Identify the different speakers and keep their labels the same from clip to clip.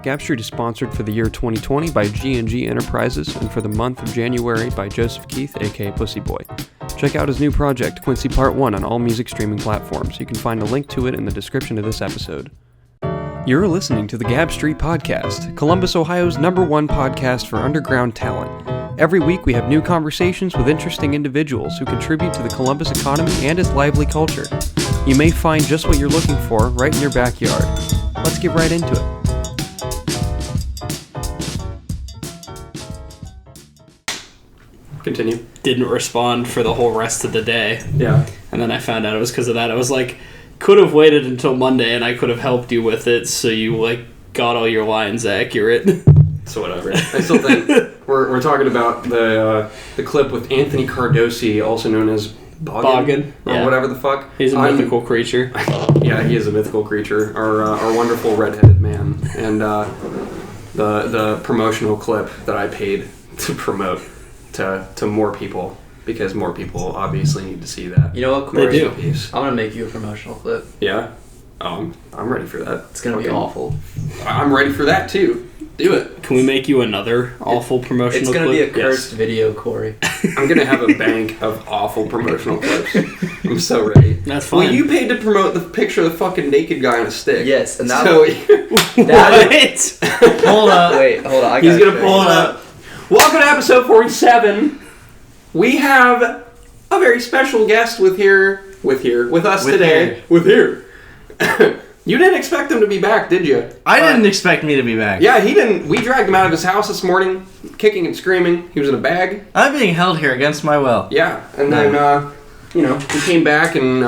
Speaker 1: Gap Street is sponsored for the year 2020 by G&G Enterprises and for the month of January by Joseph Keith, aka Pussy Boy. Check out his new project, Quincy Part 1, on all music streaming platforms. You can find a link to it in the description of this episode. You're listening to the Gab Street Podcast, Columbus, Ohio's #1 podcast for underground talent. Every week we have new conversations with interesting individuals who contribute to the Columbus economy and its lively culture. You may find just what you're looking for right in your backyard. Let's get right into it. Continue.
Speaker 2: Didn't respond for the whole rest of the day.
Speaker 1: Yeah.
Speaker 2: And then I found out it was because of that. I was like, could have waited until Monday and I could have helped you with it so you got all your lines accurate.
Speaker 1: So whatever. I still think we're talking about the clip with Anthony Cardosi, also known as Boggin, or whatever the fuck.
Speaker 2: He's a mythical creature.
Speaker 1: Yeah, he is a mythical creature. Our wonderful redheaded man. And the promotional clip that I paid to promote to more people, because more people obviously need to see that.
Speaker 3: You know what, Corey?
Speaker 2: They do.
Speaker 3: I'm gonna make you a promotional clip.
Speaker 1: Yeah? I'm ready for that.
Speaker 3: It's gonna be awful.
Speaker 1: I'm ready for that too. Do it.
Speaker 2: Can we make you another awful promotional clip?
Speaker 3: It's gonna be a cursed video, Corey.
Speaker 1: I'm gonna have a bank of awful promotional clips. I'm so ready.
Speaker 2: That's fine.
Speaker 1: Well, you paid to promote the picture of the fucking naked guy on a stick.
Speaker 3: Yes, and that
Speaker 2: What?
Speaker 3: Hold on. Wait, hold on.
Speaker 1: He's gonna pull it up. Welcome to episode 47. We have a very special guest with us today. You didn't expect him to be back, did you?
Speaker 4: I didn't expect me to be back.
Speaker 1: Yeah, he didn't. We dragged him out of his house this morning, kicking and screaming. He was in a bag.
Speaker 4: I'm being held here against my will.
Speaker 1: Yeah, and then he came back and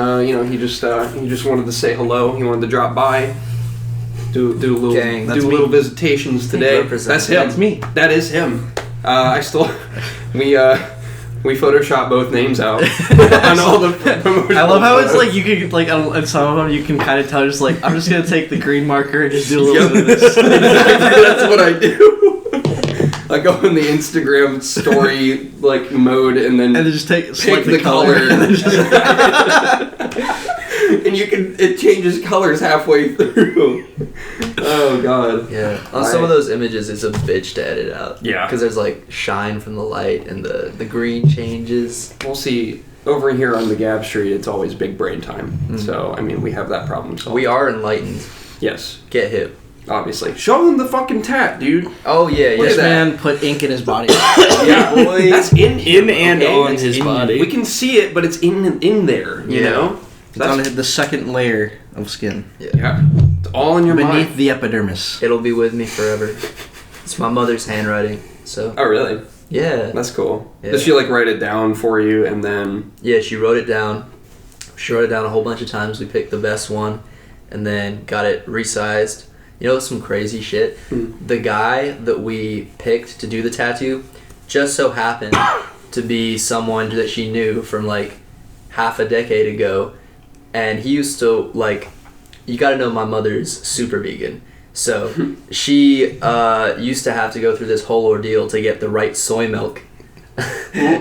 Speaker 1: he just wanted to say hello. He wanted to drop by, do a little visitations today. That's him.
Speaker 4: That's me.
Speaker 1: That is him. We Photoshop both names out on all the promotions.
Speaker 4: I love how it's like you could on some of them you can kind of tell just like I'm just gonna take the green marker and just do a little bit of this.
Speaker 1: That's what I do. I go in the Instagram story mode and then
Speaker 4: just pick
Speaker 1: the color. And it changes colors halfway through. Oh god.
Speaker 3: Yeah. On some of those images, it's a bitch to edit out.
Speaker 1: Yeah.
Speaker 3: Because there's shine from the light and the green changes.
Speaker 1: We'll see. Over here on the Gab Street, it's always big brain time. Mm-hmm. So we have that problem solved.
Speaker 3: We are enlightened.
Speaker 1: Yes.
Speaker 3: Get hip.
Speaker 1: Obviously. Show them the fucking tat, dude.
Speaker 3: Oh yeah.
Speaker 4: This man put ink in his body.
Speaker 1: Yeah, boy. That's in
Speaker 2: and on his body.
Speaker 1: We can see it, but it's in there. You know.
Speaker 4: It's on the second layer of skin.
Speaker 1: Yeah. It's all in your mind.
Speaker 4: Beneath the epidermis.
Speaker 3: It'll be with me forever. It's my mother's handwriting, so.
Speaker 1: Oh, really?
Speaker 3: Yeah.
Speaker 1: That's cool.
Speaker 3: Yeah.
Speaker 1: Does she write it down for you and then?
Speaker 3: Yeah, she wrote it down. She wrote it down a whole bunch of times. We picked the best one and then got it resized. You know, some crazy shit. The guy that we picked to do the tattoo just so happened to be someone that she knew from half a decade ago. And he used to, you gotta know my mother's super vegan. So she used to have to go through this whole ordeal to get the right soy milk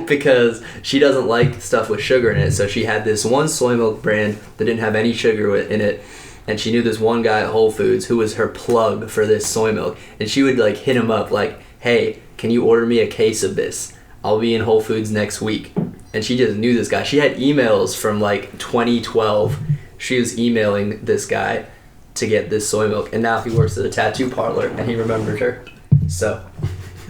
Speaker 3: because she doesn't like stuff with sugar in it. So she had this one soy milk brand that didn't have any sugar in it. And she knew this one guy at Whole Foods who was her plug for this soy milk. And she would hit him up hey, can you order me a case of this? I'll be in Whole Foods next week. And she just knew this guy. She had emails from 2012. She was emailing this guy to get this soy milk. And now he works at a tattoo parlor and he remembered her. So.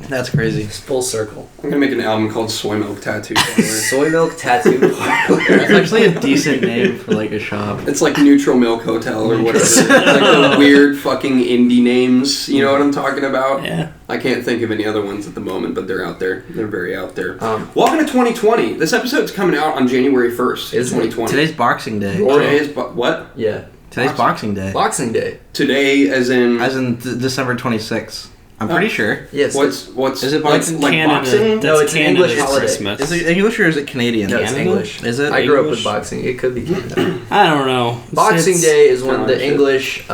Speaker 4: That's crazy.
Speaker 3: It's full circle.
Speaker 1: I'm going to make an album called Soy Milk Tattoo Parlor.
Speaker 3: Soy Milk Tattoo Parlor.
Speaker 4: It's actually a decent name for a shop.
Speaker 1: It's like Neutral Milk Hotel or whatever. The weird fucking indie names. You know what I'm talking about?
Speaker 2: Yeah.
Speaker 1: I can't think of any other ones at the moment, but they're out there. They're very out there. Welcome to 2020. This episode's coming out on January 1st, 2020.
Speaker 4: Today's Boxing Day.
Speaker 1: Or it is, what?
Speaker 3: Yeah.
Speaker 4: Today's Boxing Day.
Speaker 3: Boxing Day.
Speaker 1: Today as in
Speaker 4: December 26th. I'm pretty sure.
Speaker 3: Yes.
Speaker 1: What's
Speaker 4: is it
Speaker 2: Boxing?
Speaker 1: like boxing?
Speaker 3: No, it's an English holiday.
Speaker 2: Christmas.
Speaker 4: Is it English or is it Canadian?
Speaker 3: No, it's English.
Speaker 4: Is it?
Speaker 3: I grew up with boxing. It could be Canada.
Speaker 2: I don't know.
Speaker 3: Boxing Day is when the
Speaker 1: shit.
Speaker 3: English,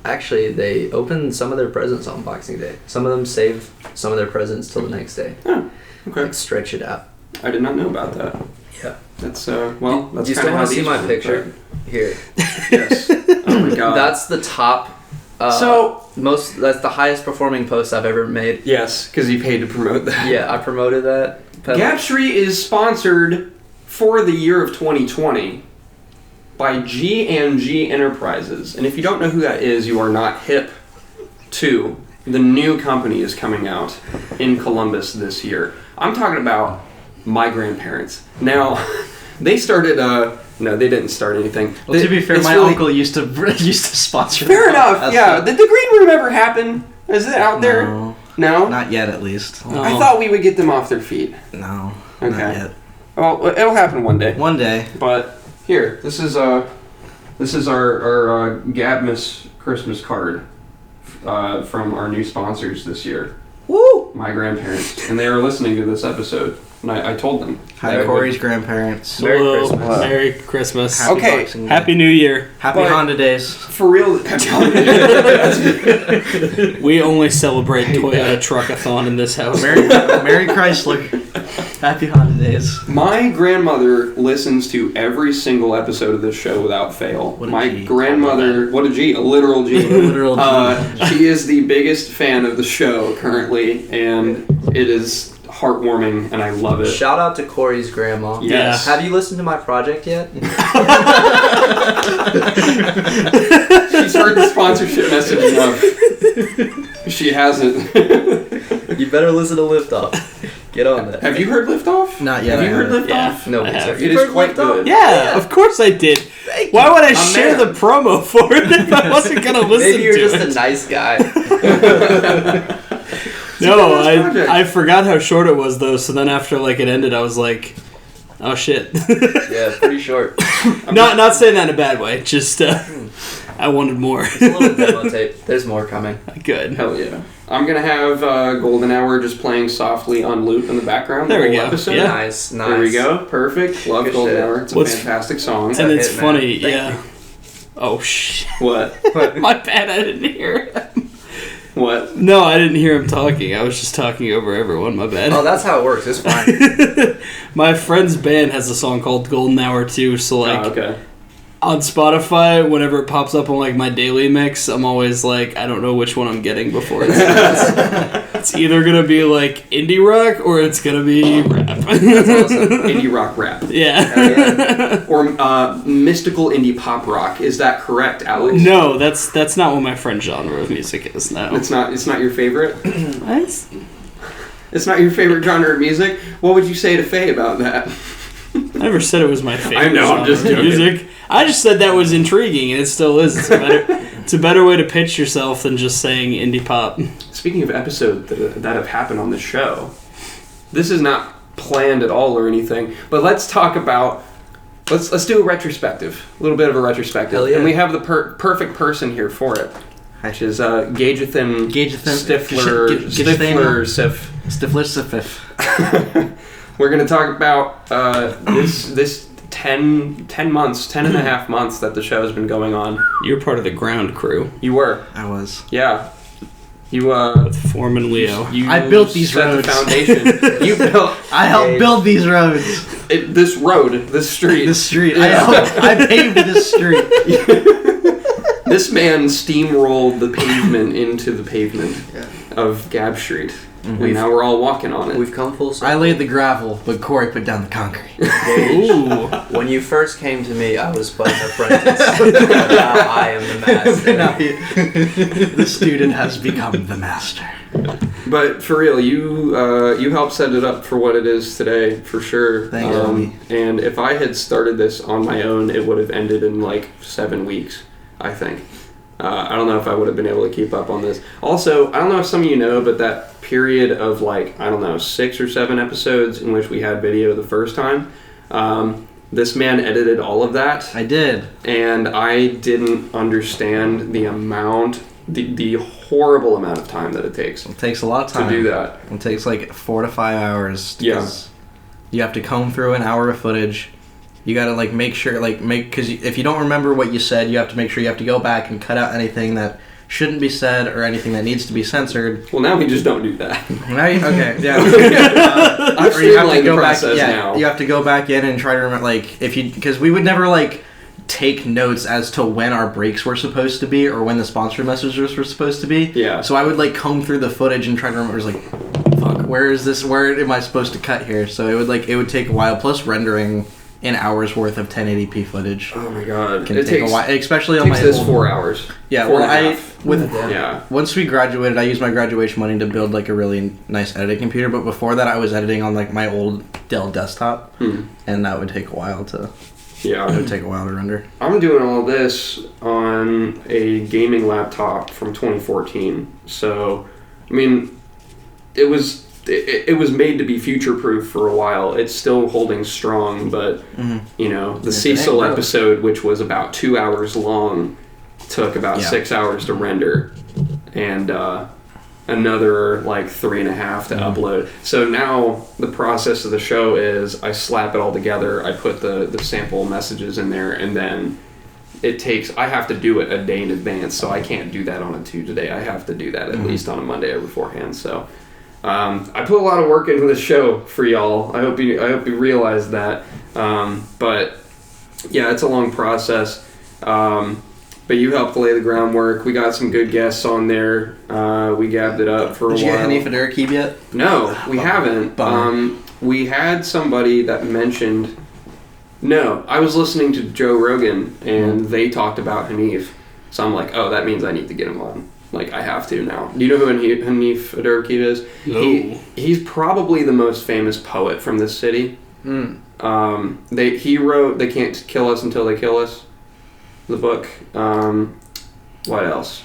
Speaker 3: actually, they open some of their presents on Boxing Day. Some of them save some of their presents till the next day.
Speaker 1: Oh, okay.
Speaker 3: Stretch it out.
Speaker 1: I did not know about that.
Speaker 3: Yeah.
Speaker 1: That's, that's
Speaker 3: you still want to see my picture? Here.
Speaker 1: Yes. Oh my god.
Speaker 3: That's the top That's the highest performing post I've ever made.
Speaker 1: Yes, because you paid to promote that.
Speaker 3: Yeah, I promoted that.
Speaker 1: Gap Street is sponsored for the year of 2020 by G&G Enterprises. And if you don't know who that is, you are not hip to. The new company is coming out in Columbus this year. I'm talking about my grandparents. Now, they started... No, they didn't start anything.
Speaker 4: Well, to be fair, my uncle used to sponsor.
Speaker 1: Fair enough, yeah. Did the Green Room ever happen? Is it out there? No?
Speaker 4: Not yet, at least.
Speaker 1: No. I thought we would get them off their feet.
Speaker 4: No,
Speaker 1: okay.
Speaker 4: Not yet.
Speaker 1: Well, it'll happen one day.
Speaker 4: One day.
Speaker 1: But here, this is our Gabmas Christmas card from our new sponsors this year.
Speaker 4: Woo!
Speaker 1: My grandparents, and they are listening to this episode. And I told them.
Speaker 4: Hi, Corey's grandparents.
Speaker 2: Merry Christmas. Merry Christmas.
Speaker 1: Happy
Speaker 2: Happy New Year.
Speaker 4: Happy Honda Days.
Speaker 1: For real.
Speaker 2: We only celebrate Toyota Truckathon in this house.
Speaker 4: Merry Chrysler. Happy Honda Days.
Speaker 1: My grandmother listens to every single episode of this show without fail. My grandmother, what a G, a literal G. She is the biggest fan of the show currently, and it is heartwarming, and I love it.
Speaker 3: Shout out to Corey's grandma.
Speaker 1: Yes.
Speaker 3: Have you listened to my project yet?
Speaker 1: She's heard the sponsorship message enough. She hasn't.
Speaker 3: You better listen to Liftoff. Get on that.
Speaker 1: Have you heard Liftoff?
Speaker 4: Not yet.
Speaker 1: Have you heard Liftoff?
Speaker 2: Yeah,
Speaker 3: No,
Speaker 2: I have.
Speaker 1: It is quite good.
Speaker 2: Yeah, of course I did. Why would I share the promo for it if I wasn't going to listen to it?
Speaker 3: Maybe you're just a nice guy.
Speaker 2: No, I forgot how short it was, though, so then after it ended, I was like, oh shit.
Speaker 3: Yeah, pretty short.
Speaker 2: Not saying that in a bad way, just I wanted more.
Speaker 3: It's a little demo tape. There's more coming.
Speaker 2: Good.
Speaker 1: Hell yeah. I'm going to have Golden Hour just playing softly on loop in the background.
Speaker 2: There we
Speaker 1: whole
Speaker 2: go.
Speaker 1: Episode.
Speaker 2: Yeah.
Speaker 3: Nice.
Speaker 1: There we go. Perfect. Love
Speaker 3: Good
Speaker 1: Golden
Speaker 3: shit.
Speaker 1: Hour. It's a fantastic song.
Speaker 2: And it's
Speaker 3: hit, man.
Speaker 2: funny,
Speaker 3: Thank
Speaker 2: yeah.
Speaker 3: you.
Speaker 2: Oh, shit.
Speaker 1: What?
Speaker 2: My bad, I didn't hear him.
Speaker 1: What?
Speaker 2: No, I didn't hear him talking. I was just talking over everyone. My bad.
Speaker 3: Oh, that's how it works. It's fine.
Speaker 2: My friend's band has a song called Golden Hour too, so
Speaker 1: Okay.
Speaker 2: on Spotify, whenever it pops up on my daily mix, I'm always I don't know which one I'm getting before it starts. It's either gonna be indie rock or it's gonna be rap.
Speaker 3: That's awesome.
Speaker 1: Indie rock rap.
Speaker 2: Yeah.
Speaker 1: Or mystical indie pop rock. Is that correct, Alex?
Speaker 2: No, that's not what my friend's genre of music is. No.
Speaker 1: It's not your favorite?
Speaker 2: It's
Speaker 1: It's not your favorite genre of music? What would you say to Faye about that?
Speaker 2: I never said it was my favorite.
Speaker 1: I know, I'm just
Speaker 2: genre of
Speaker 1: joking.
Speaker 2: music. I just said that was intriguing, and it still is. It's a better way to pitch yourself than just saying indie pop.
Speaker 1: Speaking of episodes that have happened on the show, this is not planned at all or anything, but let's talk about... Let's do a retrospective. A little bit of a retrospective.
Speaker 3: Hell yeah.
Speaker 1: And we have the perfect person here for it. Which is Gagethan Stiffler
Speaker 4: Sif.
Speaker 1: We're going to talk about this 10 months, 10 and a half months that the show has been going on.
Speaker 2: You're part of the ground crew.
Speaker 1: You were.
Speaker 4: I was.
Speaker 1: Yeah. You
Speaker 2: With Foreman Leo.
Speaker 1: You
Speaker 4: I built these
Speaker 1: set
Speaker 4: roads.
Speaker 1: the foundation.
Speaker 4: I helped build these roads.
Speaker 1: This street.
Speaker 4: This street. I paved this street.
Speaker 1: This man steamrolled the pavement into the pavement of Gab Street.
Speaker 4: Mm-hmm.
Speaker 1: And now we're all walking on it.
Speaker 3: We've come full circle.
Speaker 4: I laid the gravel, but Corey put down the concrete.
Speaker 2: Ooh.
Speaker 3: When you first came to me, I was but an apprentice. Now I am the master.
Speaker 4: The student has become the master.
Speaker 1: But for real, you helped set it up for what it is today, for sure.
Speaker 4: Thanks, homie.
Speaker 1: And if I had started this on my own, it would have ended in 7 weeks, I think. I don't know if I would have been able to keep up on this. Also, I don't know if some of you know, but that period of 6 or 7 episodes in which we had video the first time, this man edited all of that.
Speaker 4: I did.
Speaker 1: And I didn't understand the amount, the horrible amount of time that it takes.
Speaker 4: It takes a lot of time
Speaker 1: To do that.
Speaker 4: It takes 4 to 5 hours.
Speaker 1: Yeah.
Speaker 4: You have to comb through an hour of footage. You gotta make sure, because if you don't remember what you said, you have to make sure you have to go back and cut out anything that shouldn't be said or anything that needs to be censored.
Speaker 1: Well, now we just don't do that.
Speaker 4: Okay, yeah.
Speaker 1: I'm
Speaker 4: Or you have to
Speaker 1: streamlining the
Speaker 4: go back.
Speaker 1: process
Speaker 4: Yeah,
Speaker 1: now.
Speaker 4: you have to go back in and try to remember, because we would never take notes as to when our breaks were supposed to be or when the sponsor messages were supposed to be.
Speaker 1: Yeah.
Speaker 4: So I would like comb through the footage and try to remember. It was like, fuck, where is this? Where am I supposed to cut here? So it would take a while. Plus rendering an hour's worth of 1080p footage.
Speaker 1: Oh my god.
Speaker 4: Can take a while, especially on my.
Speaker 1: It takes 4 hours.
Speaker 4: Yeah.
Speaker 1: Four
Speaker 4: Well,
Speaker 1: and a half.
Speaker 4: yeah. Once we graduated, I used my graduation money to build like a really nice editing computer. But before that, I was editing on like my old Dell desktop, and that would take a while to.
Speaker 1: Yeah.
Speaker 4: It would take a while to render.
Speaker 1: I'm doing all this on a gaming laptop from 2014. So, I mean, it was made to be future-proof for a while. It's still holding strong, but, you know, the Cecil episode, which was about 2 hours long, took about 6 hours to render. And, another like 3.5 to upload. So now the process of the show is I slap it all together, I put the sample messages in there, and then I have to do it a day in advance, so I can't do that on a Tuesday. I have to do that at least on a Monday beforehand. So I put a lot of work into the show for y'all. I hope you realize that. But yeah, it's a long process. But you helped lay the groundwork. We got some good guests on there. We gabbed it up for a while.
Speaker 4: Did you get Hanif Adarkib yet?
Speaker 1: No, we haven't. We had somebody that mentioned... No, I was listening to Joe Rogan, and they talked about Hanif. So I'm like, oh, that means I need to get him on. Like, I have to now. Do you know who Hanif Adarkib is?
Speaker 2: No.
Speaker 1: He's probably the most famous poet from this city. He wrote They Can't Kill Us Until They Kill Us. The book. What else?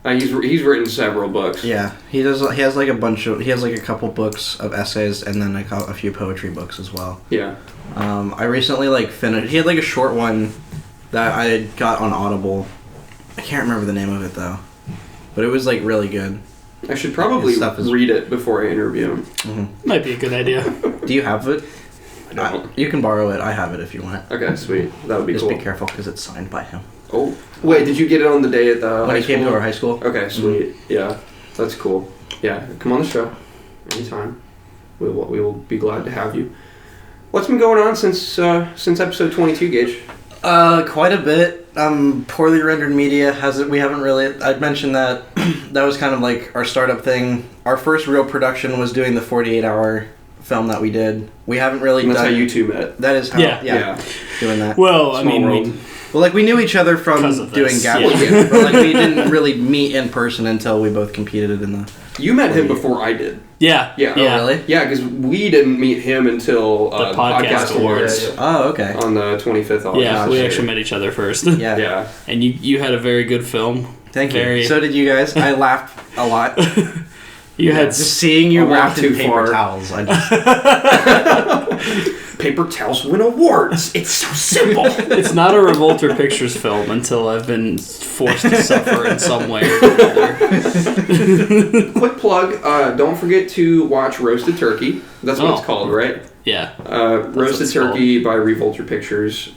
Speaker 1: He's written several books.
Speaker 4: Yeah, he does. He has like a couple books of essays and then a few poetry books as well.
Speaker 1: Yeah.
Speaker 4: I recently finished. He had like a short one that I got on Audible. I can't remember the name of it though, but it was like really good.
Speaker 1: I should probably read it before I interview him.
Speaker 2: Might be a good idea.
Speaker 4: Do you have it?
Speaker 1: I don't.
Speaker 4: You can borrow it. I have it if you want.
Speaker 1: Okay, sweet. That would be
Speaker 4: Just
Speaker 1: cool.
Speaker 4: be careful because it's signed by him.
Speaker 1: Oh, wait, did you get it on the day at the
Speaker 4: when he came to our high school?
Speaker 1: Okay, sweet. Yeah, that's cool. Yeah, come on the show anytime. We will be glad to have you. What's been going on since episode 22, Gage?
Speaker 4: Quite a bit. Poorly rendered media we haven't really. I'd mentioned that that was kind of like our startup thing. Our first real production was doing the 48-hour film that we did. We haven't really
Speaker 1: and that's
Speaker 4: done.
Speaker 1: how you two met.
Speaker 4: That is how. Yeah. Doing that.
Speaker 2: Well,
Speaker 1: Small
Speaker 2: I mean,
Speaker 1: world.
Speaker 4: Well, like we knew each other from doing Gap, but like we didn't really meet in person until we both competed in the.
Speaker 1: You met him before I did.
Speaker 2: Yeah.
Speaker 1: Yeah.
Speaker 4: Oh, really?
Speaker 1: Yeah, because we didn't meet him until
Speaker 2: the podcast awards.
Speaker 3: Yeah.
Speaker 4: Oh, okay.
Speaker 1: On the 25th August.
Speaker 2: Yeah, we actually met each other first.
Speaker 4: Yeah.
Speaker 1: Yeah.
Speaker 2: And you had a very good film.
Speaker 4: Thank you. So did you guys. I laughed a lot.
Speaker 2: You had
Speaker 4: just seeing you laugh
Speaker 1: too
Speaker 4: in paper
Speaker 1: far.
Speaker 4: towels.
Speaker 1: Paper towels win awards. It's so simple.
Speaker 2: It's not a Revolter Pictures film until I've been forced to suffer in some way or another.
Speaker 1: Quick plug, don't forget to watch Roasted Turkey. That's what it's called, right?
Speaker 2: Yeah.
Speaker 1: Roasted Turkey by Revolter Pictures.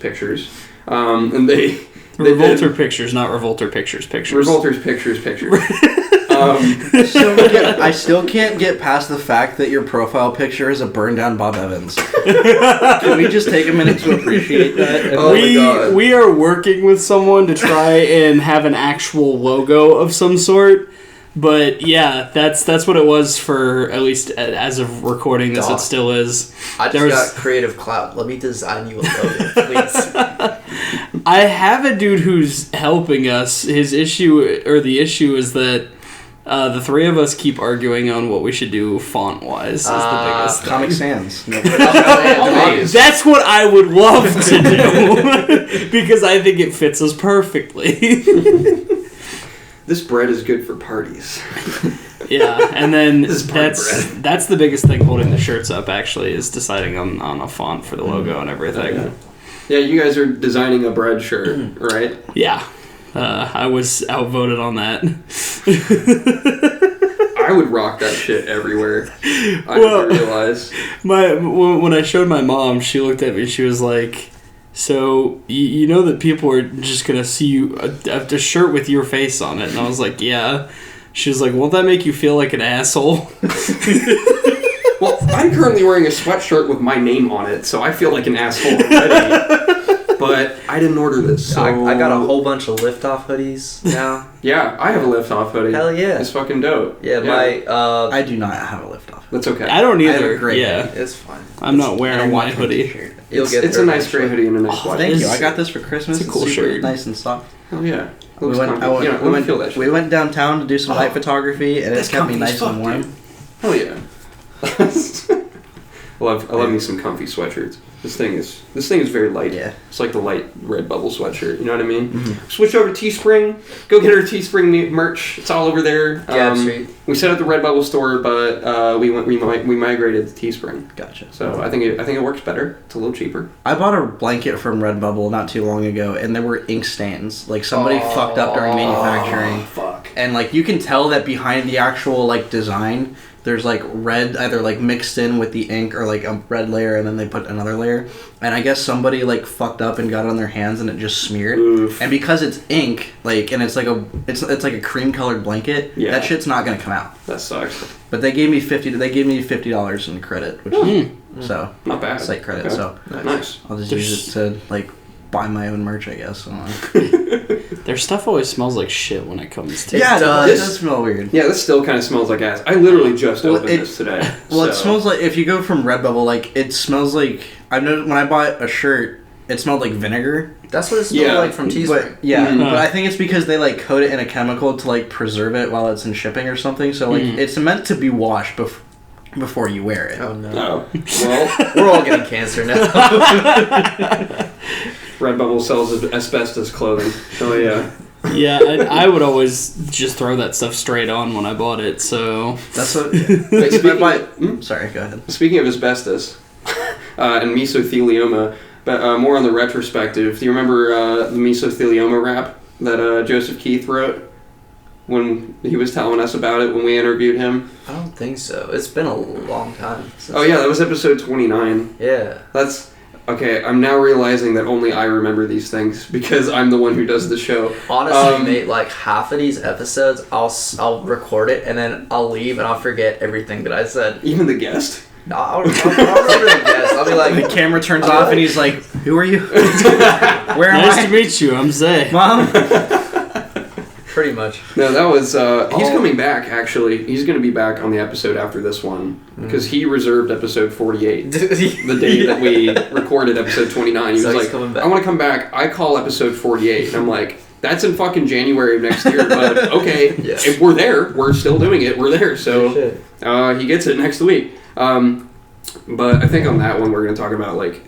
Speaker 1: And they
Speaker 2: Revolter Pictures, not Revolter Pictures.
Speaker 1: Revolter's Pictures.
Speaker 4: I still can't get past the fact that your profile picture is a burned down Bob Evans. Can we just take a minute to appreciate that?
Speaker 1: Oh my God.
Speaker 2: We are working with someone to try and have an actual logo of some sort. But yeah, that's what it was for, at least as of recording this. It still is.
Speaker 3: I just got creative clout. Let me design you a logo, please.
Speaker 2: I have a dude who's helping us. The issue is that the three of us keep arguing on what we should do font-wise. Is the biggest thing.
Speaker 4: Comic Sans.
Speaker 2: That's what I would love to do because I think it fits us perfectly.
Speaker 1: This bread is good for parties.
Speaker 2: Yeah, and then
Speaker 1: bread.
Speaker 2: that's the biggest thing holding the shirts up. Actually, is deciding on a font for the logo and everything.
Speaker 1: Okay. Yeah, you guys are designing a bread shirt, right?
Speaker 2: Yeah, I was outvoted on that.
Speaker 1: I would rock that shit everywhere. I didn't realize.
Speaker 2: When I showed my mom, she looked at me. She was like, "So you know that people are just gonna see you a shirt with your face on it?" And I was like, "Yeah." She was like, "Won't that make you feel like an asshole?"
Speaker 1: Well, I'm currently wearing a sweatshirt with my name on it, so I feel like an asshole already. but I didn't order this. So
Speaker 3: I got a whole bunch of lift-off hoodies now.
Speaker 1: Yeah, I have a lift-off hoodie.
Speaker 3: Hell yeah.
Speaker 1: It's fucking dope.
Speaker 3: Yeah, my...
Speaker 4: I do not have a lift-off.
Speaker 1: That's okay.
Speaker 2: I don't
Speaker 4: I have
Speaker 2: either.
Speaker 4: a gray
Speaker 2: Yeah.
Speaker 4: hoodie.
Speaker 3: It's fine.
Speaker 2: I'm not wearing my hoodie.
Speaker 3: You'll get
Speaker 1: It's
Speaker 3: there
Speaker 1: a nice
Speaker 3: eventually.
Speaker 1: gray hoodie and a nice watch.
Speaker 4: Thank you.
Speaker 2: It's-
Speaker 4: I got this for Christmas.
Speaker 2: it's a cool
Speaker 4: super
Speaker 2: shirt.
Speaker 4: nice and soft.
Speaker 1: Oh yeah.
Speaker 4: We
Speaker 1: Looks
Speaker 4: went,
Speaker 1: comfy. Feel that shit.
Speaker 4: we went downtown to do some light photography, and
Speaker 1: That's
Speaker 4: it kept me
Speaker 1: comfy as
Speaker 4: nice
Speaker 1: fuck,
Speaker 4: and warm.
Speaker 1: dude. Hell yeah. I love me some comfy sweatshirts. This thing is very light.
Speaker 4: Yeah.
Speaker 1: It's like the light Redbubble sweatshirt. You know what I mean?
Speaker 4: Mm-hmm.
Speaker 1: Switch over to Teespring. Go get our Teespring merch. It's all over there.
Speaker 3: Gab Street.
Speaker 1: We set up the Redbubble store, but we migrated to Teespring.
Speaker 4: Gotcha.
Speaker 1: So I think it works better. It's a little cheaper.
Speaker 4: I bought a blanket from Redbubble not too long ago, and there were ink stains. Like somebody fucked up during manufacturing,
Speaker 1: Fuck.
Speaker 4: and like you can tell that behind the actual like design, there's like red either like mixed in with the ink or like a red layer, and then they put another layer. And I guess somebody like fucked up and got it on their hands, and it just smeared.
Speaker 1: Oof.
Speaker 4: And because it's ink, like, and it's like a cream colored blanket,
Speaker 1: Yeah.
Speaker 4: that shit's not gonna come out.
Speaker 1: That sucks.
Speaker 4: But they gave me $50 in credit, which is so
Speaker 1: Not bad.
Speaker 4: site credit.
Speaker 1: Okay.
Speaker 4: So
Speaker 1: Nice.
Speaker 4: I'll just use it to like buy my own merch, I guess.
Speaker 2: Their stuff always smells like shit when it comes to
Speaker 4: Yeah, it
Speaker 3: does.
Speaker 4: does smell weird.
Speaker 1: Yeah, this still kind of smells like ass. I literally just
Speaker 4: Well,
Speaker 1: opened this today.
Speaker 4: Well, it
Speaker 1: so-
Speaker 4: smells like, if you go from Redbubble, like, it smells like, I've noticed when I bought a shirt, it smelled like vinegar.
Speaker 3: That's what it smelled
Speaker 1: Yeah.
Speaker 3: like from Teespring.
Speaker 4: But, yeah,
Speaker 2: Mhm.
Speaker 4: but I think it's because they, like, coat it in a chemical to, like, preserve it while it's in shipping or something. So, like, it's meant to be washed before you wear it.
Speaker 3: Oh no.
Speaker 1: Oh. Well,
Speaker 3: We're all getting cancer now.
Speaker 1: Redbubble sells asbestos clothing. Oh yeah.
Speaker 2: Yeah, I would always just throw that stuff straight on when I bought it, so...
Speaker 4: That's what...
Speaker 1: Wait,
Speaker 4: Sorry, go ahead.
Speaker 1: Speaking of asbestos and mesothelioma, but more on the retrospective. Do you remember the mesothelioma rap that Joseph Keith wrote when he was telling us about it when we interviewed him?
Speaker 3: I don't think so. It's been a long time. Since
Speaker 1: Oh yeah, that was episode 29.
Speaker 3: Yeah.
Speaker 1: That's okay. I'm now realizing that only I remember these things because I'm the one who does the show.
Speaker 3: Honestly, mate, like half of these episodes, I'll record it and then I'll leave and I'll forget everything that I said.
Speaker 1: Even the guest.
Speaker 3: No, I'll remember the guess. I'll be like,
Speaker 4: The camera turns off and he's like, "Who are you? Where am
Speaker 2: Nice
Speaker 4: I?
Speaker 2: to meet you, I'm Zay.
Speaker 4: Mom?"
Speaker 3: pretty much.
Speaker 1: No, that was he's coming back. Actually, he's going to be back on the episode after this one because he reserved episode 48 the day that we recorded episode 29. He
Speaker 3: So
Speaker 1: was
Speaker 3: he's
Speaker 1: like,
Speaker 3: coming back.
Speaker 1: "I want to come back." I call episode 48, and I'm like, "That's in fucking January of next year." But okay,
Speaker 3: Yeah.
Speaker 1: if we're there, we're still doing it. We're there, so
Speaker 3: Shit.
Speaker 1: he gets it next week. But I think on that one we're going to talk about like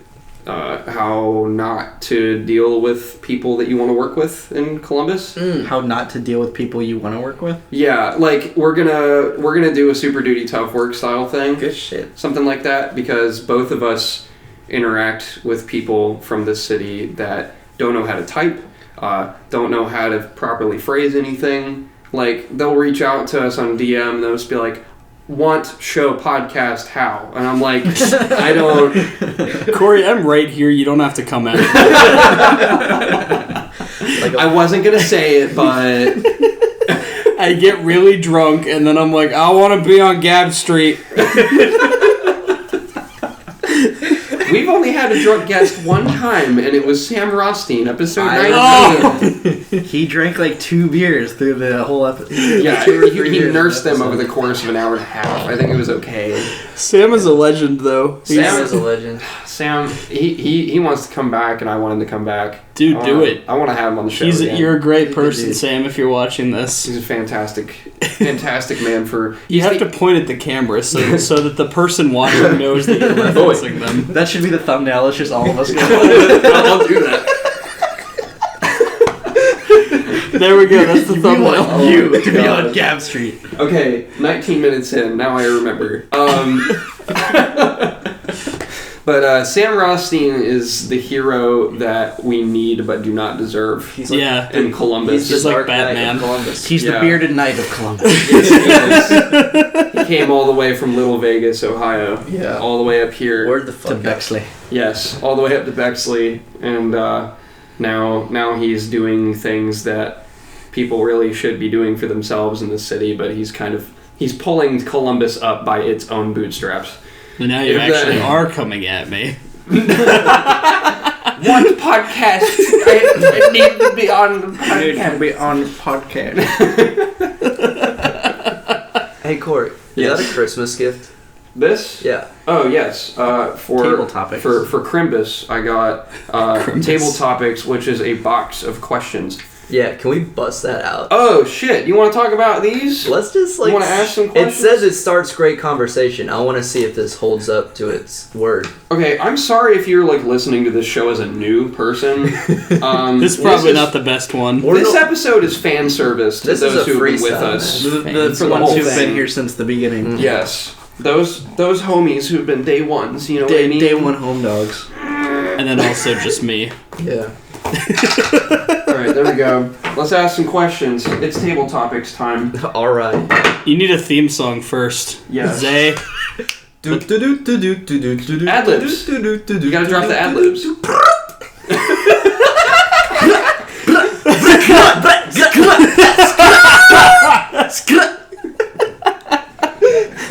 Speaker 1: how not to deal with people that you want to work with in Columbus.
Speaker 4: How not to deal with people you want to work with?
Speaker 1: Yeah, like we're gonna do a super duty tough work style thing,
Speaker 3: Good shit.
Speaker 1: something like that, because both of us interact with people from this city that don't know how to type, don't know how to properly phrase anything. Like they'll reach out to us on DM and they'll just be like, "Want show podcast how?" And I'm like, I don't.
Speaker 2: Corey, I'm right here. You don't have to come at me.
Speaker 1: I wasn't gonna say it, but
Speaker 2: I get really drunk, and then I'm like, I want to be on Gab Street.
Speaker 1: we've only had a drunk guest one time, and it was Sam Rothstein, episode 19.
Speaker 2: Oh!
Speaker 4: He drank like 2 beers through the whole episode.
Speaker 1: Yeah,
Speaker 4: 2 or 3
Speaker 1: he
Speaker 4: beers
Speaker 1: nursed
Speaker 4: in
Speaker 1: them
Speaker 4: the
Speaker 1: over the
Speaker 4: episode.
Speaker 1: course of an hour and a half. I think it was okay.
Speaker 2: Sam is a legend, though.
Speaker 3: Sam is a legend.
Speaker 1: Sam, he wants to come back, and I want him to come back.
Speaker 2: Dude,
Speaker 1: I
Speaker 2: do
Speaker 1: wanna-
Speaker 2: it.
Speaker 1: I want to have him on the show again.
Speaker 2: You're a great person,
Speaker 3: dude.
Speaker 2: Sam, if you're watching this.
Speaker 1: He's a fantastic man for...
Speaker 2: You have to point at the camera so that the person watching knows that you're referencing them.
Speaker 4: That should be the thumbnail. It's just all of us going.
Speaker 1: I'll do that.
Speaker 2: There we go. That's the thumbnail.
Speaker 4: You to be
Speaker 1: God.
Speaker 4: on Gab Street.
Speaker 1: Okay, 19 minutes in. Now I remember. But Sam Rothstein is the hero that we need but do not deserve
Speaker 3: He's like,
Speaker 2: Yeah.
Speaker 1: in Columbus.
Speaker 2: He's
Speaker 3: the
Speaker 2: like
Speaker 3: Dark Knight of
Speaker 2: Batman.
Speaker 3: Columbus.
Speaker 4: He's the
Speaker 1: Yeah.
Speaker 4: bearded knight of Columbus.
Speaker 1: He came all the way from Little Vegas, Ohio.
Speaker 3: Yeah.
Speaker 1: All the way up here.
Speaker 3: Word the
Speaker 4: to
Speaker 3: fuck up.
Speaker 4: Bexley.
Speaker 1: Yes, all the way up to Bexley, and now he's doing things that people really should be doing for themselves in the city, but he's pulling Columbus up by its own bootstraps.
Speaker 2: And now you
Speaker 1: If that-
Speaker 2: actually are coming at me.
Speaker 1: What podcast? I need to be on the
Speaker 4: podcast.
Speaker 3: Hey, Corey,
Speaker 1: Yes.
Speaker 3: is that a Christmas gift?
Speaker 1: This?
Speaker 3: Yeah.
Speaker 1: Oh yes. For
Speaker 4: Table topics.
Speaker 1: For Crimbus, I got Table Topics, which is a box of questions.
Speaker 3: Yeah, can we bust that out?
Speaker 1: Oh shit! You want to talk about these?
Speaker 3: Let's just like.
Speaker 1: You want to ask some
Speaker 3: It
Speaker 1: questions?
Speaker 3: says it starts great conversation. I want to see if this holds up to its word.
Speaker 1: Okay, I'm sorry if you're like listening to this show as a new person.
Speaker 2: This is probably not the best one.
Speaker 1: This episode is fan service to
Speaker 3: This is
Speaker 1: those
Speaker 3: a
Speaker 1: who have been with
Speaker 3: freestyle,
Speaker 1: us.
Speaker 4: The
Speaker 1: whole
Speaker 4: ones who've
Speaker 1: thing.
Speaker 4: been here since the beginning.
Speaker 1: Yes, those homies who've been day ones. You know what I mean?
Speaker 4: Day one home dogs.
Speaker 2: And then also just me.
Speaker 3: Yeah.
Speaker 1: All right, there we go. Let's ask some questions. It's Table Topics time.
Speaker 3: All right.
Speaker 2: You need a theme song first.
Speaker 1: Yes.
Speaker 2: Zay.
Speaker 1: Ad-libs. You gotta drop the ad-libs.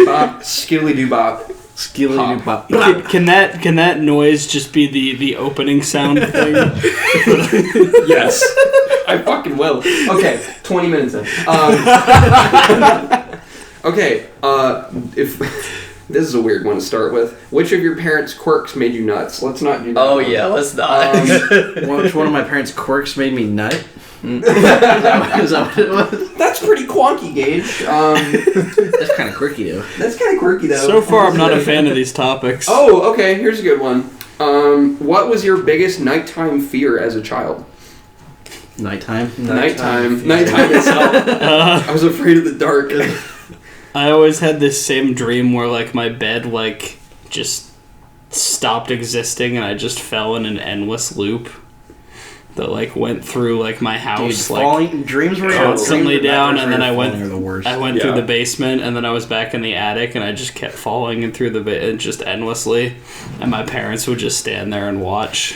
Speaker 1: Bop, skilly doo bop.
Speaker 4: Skilly-doo-bop.
Speaker 2: Can that noise just be the opening sound thing?
Speaker 1: Yes, I fucking will. Okay, 20 minutes in. Okay, if this is a weird one to start with. Which of your parents' quirks made you nuts? Let's not do that.
Speaker 3: Oh
Speaker 1: one.
Speaker 3: yeah, let's not.
Speaker 4: Which one of my parents' quirks made me nut? Is that what it was?
Speaker 1: That's pretty quonky, Gage.
Speaker 4: That's kind of quirky, though.
Speaker 1: That's kind of quirky, though.
Speaker 2: So far, I'm not a fan of these topics.
Speaker 1: Oh, okay. Here's a good one. What was your biggest nighttime fear as a child?
Speaker 4: Nighttime.
Speaker 1: Nighttime itself. I was afraid of the dark.
Speaker 2: I always had this same dream where like my bed like just stopped existing and I just fell in an endless loop that like went through like my house.
Speaker 4: Dude,
Speaker 2: like
Speaker 4: falling dreams were
Speaker 2: constantly down, and then I went
Speaker 4: are the worst.
Speaker 2: I went
Speaker 1: Yeah.
Speaker 2: through the basement, and then I was back in the attic, and I just kept falling in through the just endlessly, and my parents would just stand there and watch.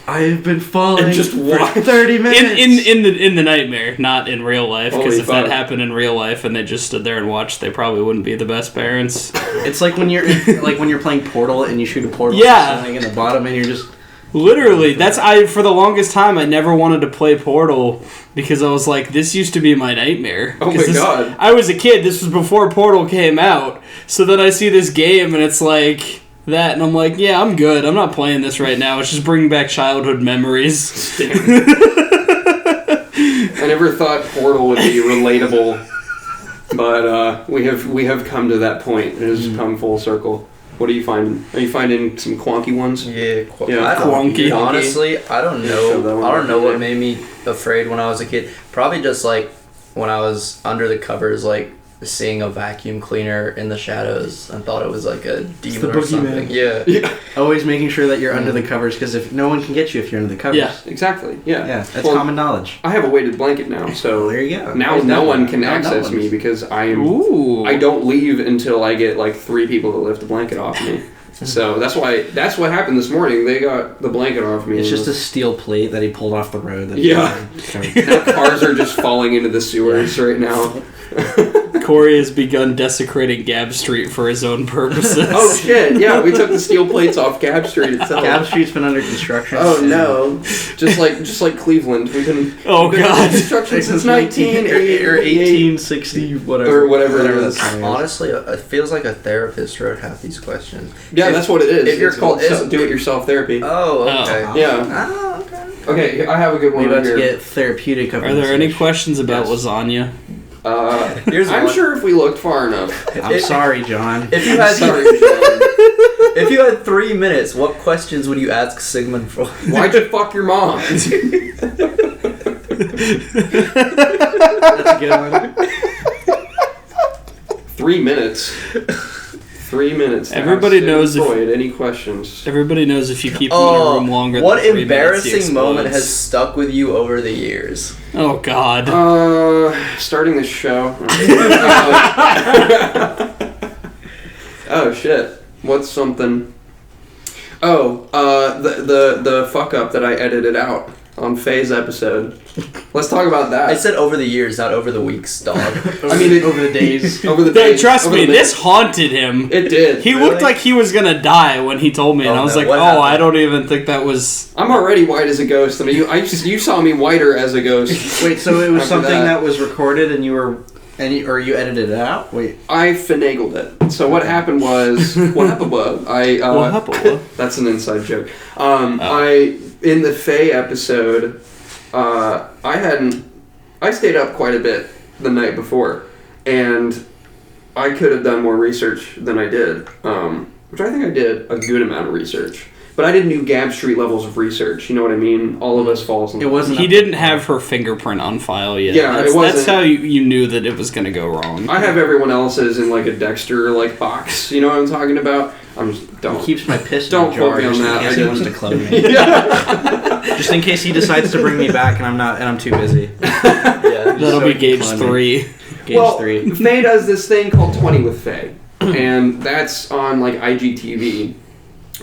Speaker 4: I've been falling
Speaker 1: And just
Speaker 4: for
Speaker 1: watch.
Speaker 4: 30 minutes.
Speaker 2: In the nightmare, not in real life, because
Speaker 1: Holy
Speaker 2: if that
Speaker 1: fuck.
Speaker 2: happened in real life and they just stood there and watched, they probably wouldn't be the best parents.
Speaker 4: It's like when you're playing Portal and you shoot a portal
Speaker 2: Yeah.
Speaker 4: in the bottom and you're just
Speaker 2: Literally, for the longest time I never wanted to play Portal because I was like, this used to be my nightmare.
Speaker 1: Oh my
Speaker 2: 'Cause
Speaker 1: God.
Speaker 2: I was a kid, this was before Portal came out, so then I see this game and it's like that, and I'm like, yeah, I'm good, I'm not playing this right now, it's just bringing back childhood memories.
Speaker 1: I never thought Portal would be relatable, but we have come to that point. It has come full circle. What are you finding? Are you finding some quonky ones?
Speaker 3: Yeah,
Speaker 1: Yeah,
Speaker 3: I don't,
Speaker 2: quonky.
Speaker 3: honestly, I don't
Speaker 1: Show that
Speaker 3: know.
Speaker 1: one
Speaker 3: I don't know
Speaker 1: right
Speaker 3: what
Speaker 1: there.
Speaker 3: made me afraid when I was a kid. Probably just like when I was under the covers, like seeing a vacuum cleaner in the shadows and thought it was like a demon
Speaker 4: the
Speaker 3: or
Speaker 4: boogeyman.
Speaker 3: something. Yeah.
Speaker 1: Yeah,
Speaker 4: always making sure that you're under the covers because if no one can get you if you're under the covers.
Speaker 2: Yeah.
Speaker 1: exactly. Yeah,
Speaker 4: Yeah, that's
Speaker 1: Well,
Speaker 4: common knowledge.
Speaker 1: I have a weighted blanket now, so
Speaker 4: Well, there you go.
Speaker 1: now
Speaker 4: There's
Speaker 1: no
Speaker 4: that
Speaker 1: one can
Speaker 4: Now no
Speaker 1: access
Speaker 4: one's-
Speaker 1: me because I am.
Speaker 2: Ooh.
Speaker 1: I don't leave until I get like 3 people to lift the blanket off me. So that's what happened this morning. They got the blanket off me.
Speaker 4: It's
Speaker 1: and
Speaker 4: just a steel plate that he pulled off the road. That
Speaker 1: Yeah. now cars are just falling into the sewers right now.
Speaker 2: Corey has begun desecrating Gab Street for his own purposes.
Speaker 1: Oh shit! Yeah, we took the steel plates off Gab Street itself.
Speaker 4: Gab Street's been under construction.
Speaker 1: Oh no! Just like Cleveland, we've been
Speaker 2: Oh,
Speaker 1: we've been
Speaker 2: God.
Speaker 1: under construction since 1988
Speaker 4: or 1860, whatever.
Speaker 1: or whatever it is.
Speaker 4: that song is.
Speaker 3: Honestly, it feels like a therapist wrote half these questions.
Speaker 1: Yeah, that's what it is.
Speaker 3: if you're
Speaker 1: It's called
Speaker 3: called-
Speaker 1: do-it-yourself therapy.
Speaker 3: Oh, okay.
Speaker 1: Yeah.
Speaker 3: Oh, okay.
Speaker 1: Okay, I have a good one
Speaker 4: We're about
Speaker 1: here.
Speaker 4: to get therapeutic. Up
Speaker 2: Are
Speaker 4: in
Speaker 2: there
Speaker 4: this
Speaker 2: any
Speaker 4: dish.
Speaker 2: questions about
Speaker 1: Yes.
Speaker 2: lasagna?
Speaker 3: Here's
Speaker 1: I'm
Speaker 3: one.
Speaker 1: sure if we looked far enough.
Speaker 4: I'm sorry, John.
Speaker 3: If you
Speaker 1: I'm
Speaker 3: had
Speaker 1: sorry, John.
Speaker 3: if you had 3 minutes, what questions would you ask Sigmund Freud?
Speaker 1: Why'd you fuck your mom?
Speaker 4: That's a good one.
Speaker 1: 3 minutes. 3 minutes. to
Speaker 2: Everybody
Speaker 1: ask
Speaker 2: knows if-
Speaker 1: Freud any questions.
Speaker 2: Everybody knows if you keep them in a room longer
Speaker 3: what
Speaker 2: than 3 minutes, he
Speaker 3: embarrassing moment has
Speaker 2: explodes.
Speaker 3: stuck with you over the years?
Speaker 2: Oh, God.
Speaker 1: Starting this show. Oh shit! What's something? Oh, the fuck up that I edited out. on Faye's episode. Let's talk about that.
Speaker 3: I said over the years, not over the weeks, dog.
Speaker 4: I mean, over the days.
Speaker 1: Over the days.
Speaker 2: Trust me, this haunted him.
Speaker 1: It did.
Speaker 2: He looked like he was gonna die when he told me, and I was like,
Speaker 3: happened?
Speaker 2: I don't even think that was...
Speaker 1: I'm already white as a ghost. I mean, you saw me whiter as a ghost.
Speaker 4: Wait, so it was
Speaker 1: After
Speaker 4: something
Speaker 1: that.
Speaker 4: that was recorded and you edited it out? Wait.
Speaker 1: I finagled it. So what happened was... That's an inside joke. In the Faye episode, I stayed up quite a bit the night before, and I could have done more research than I did, which I think I did a good amount of research. But I didn't do Gab Street levels of research. You know what I mean? All of us falls.
Speaker 4: It wasn't.
Speaker 2: He didn't have her fingerprint on file yet.
Speaker 1: Yeah, it wasn't.
Speaker 2: That's how you knew that it was going to go wrong.
Speaker 1: I have everyone else's in like a Dexter like box. You know what I'm talking about?
Speaker 4: He keeps my piss
Speaker 1: Don't
Speaker 4: in a jar
Speaker 1: quote me on
Speaker 4: just
Speaker 1: that.
Speaker 4: in case he wants to clone me. Just in case he decides to bring me back and I'm too busy.
Speaker 2: That'll be Gage 3.
Speaker 4: Gage 3.
Speaker 1: Faye does this thing called 20 with Faye, and that's on like IGTV.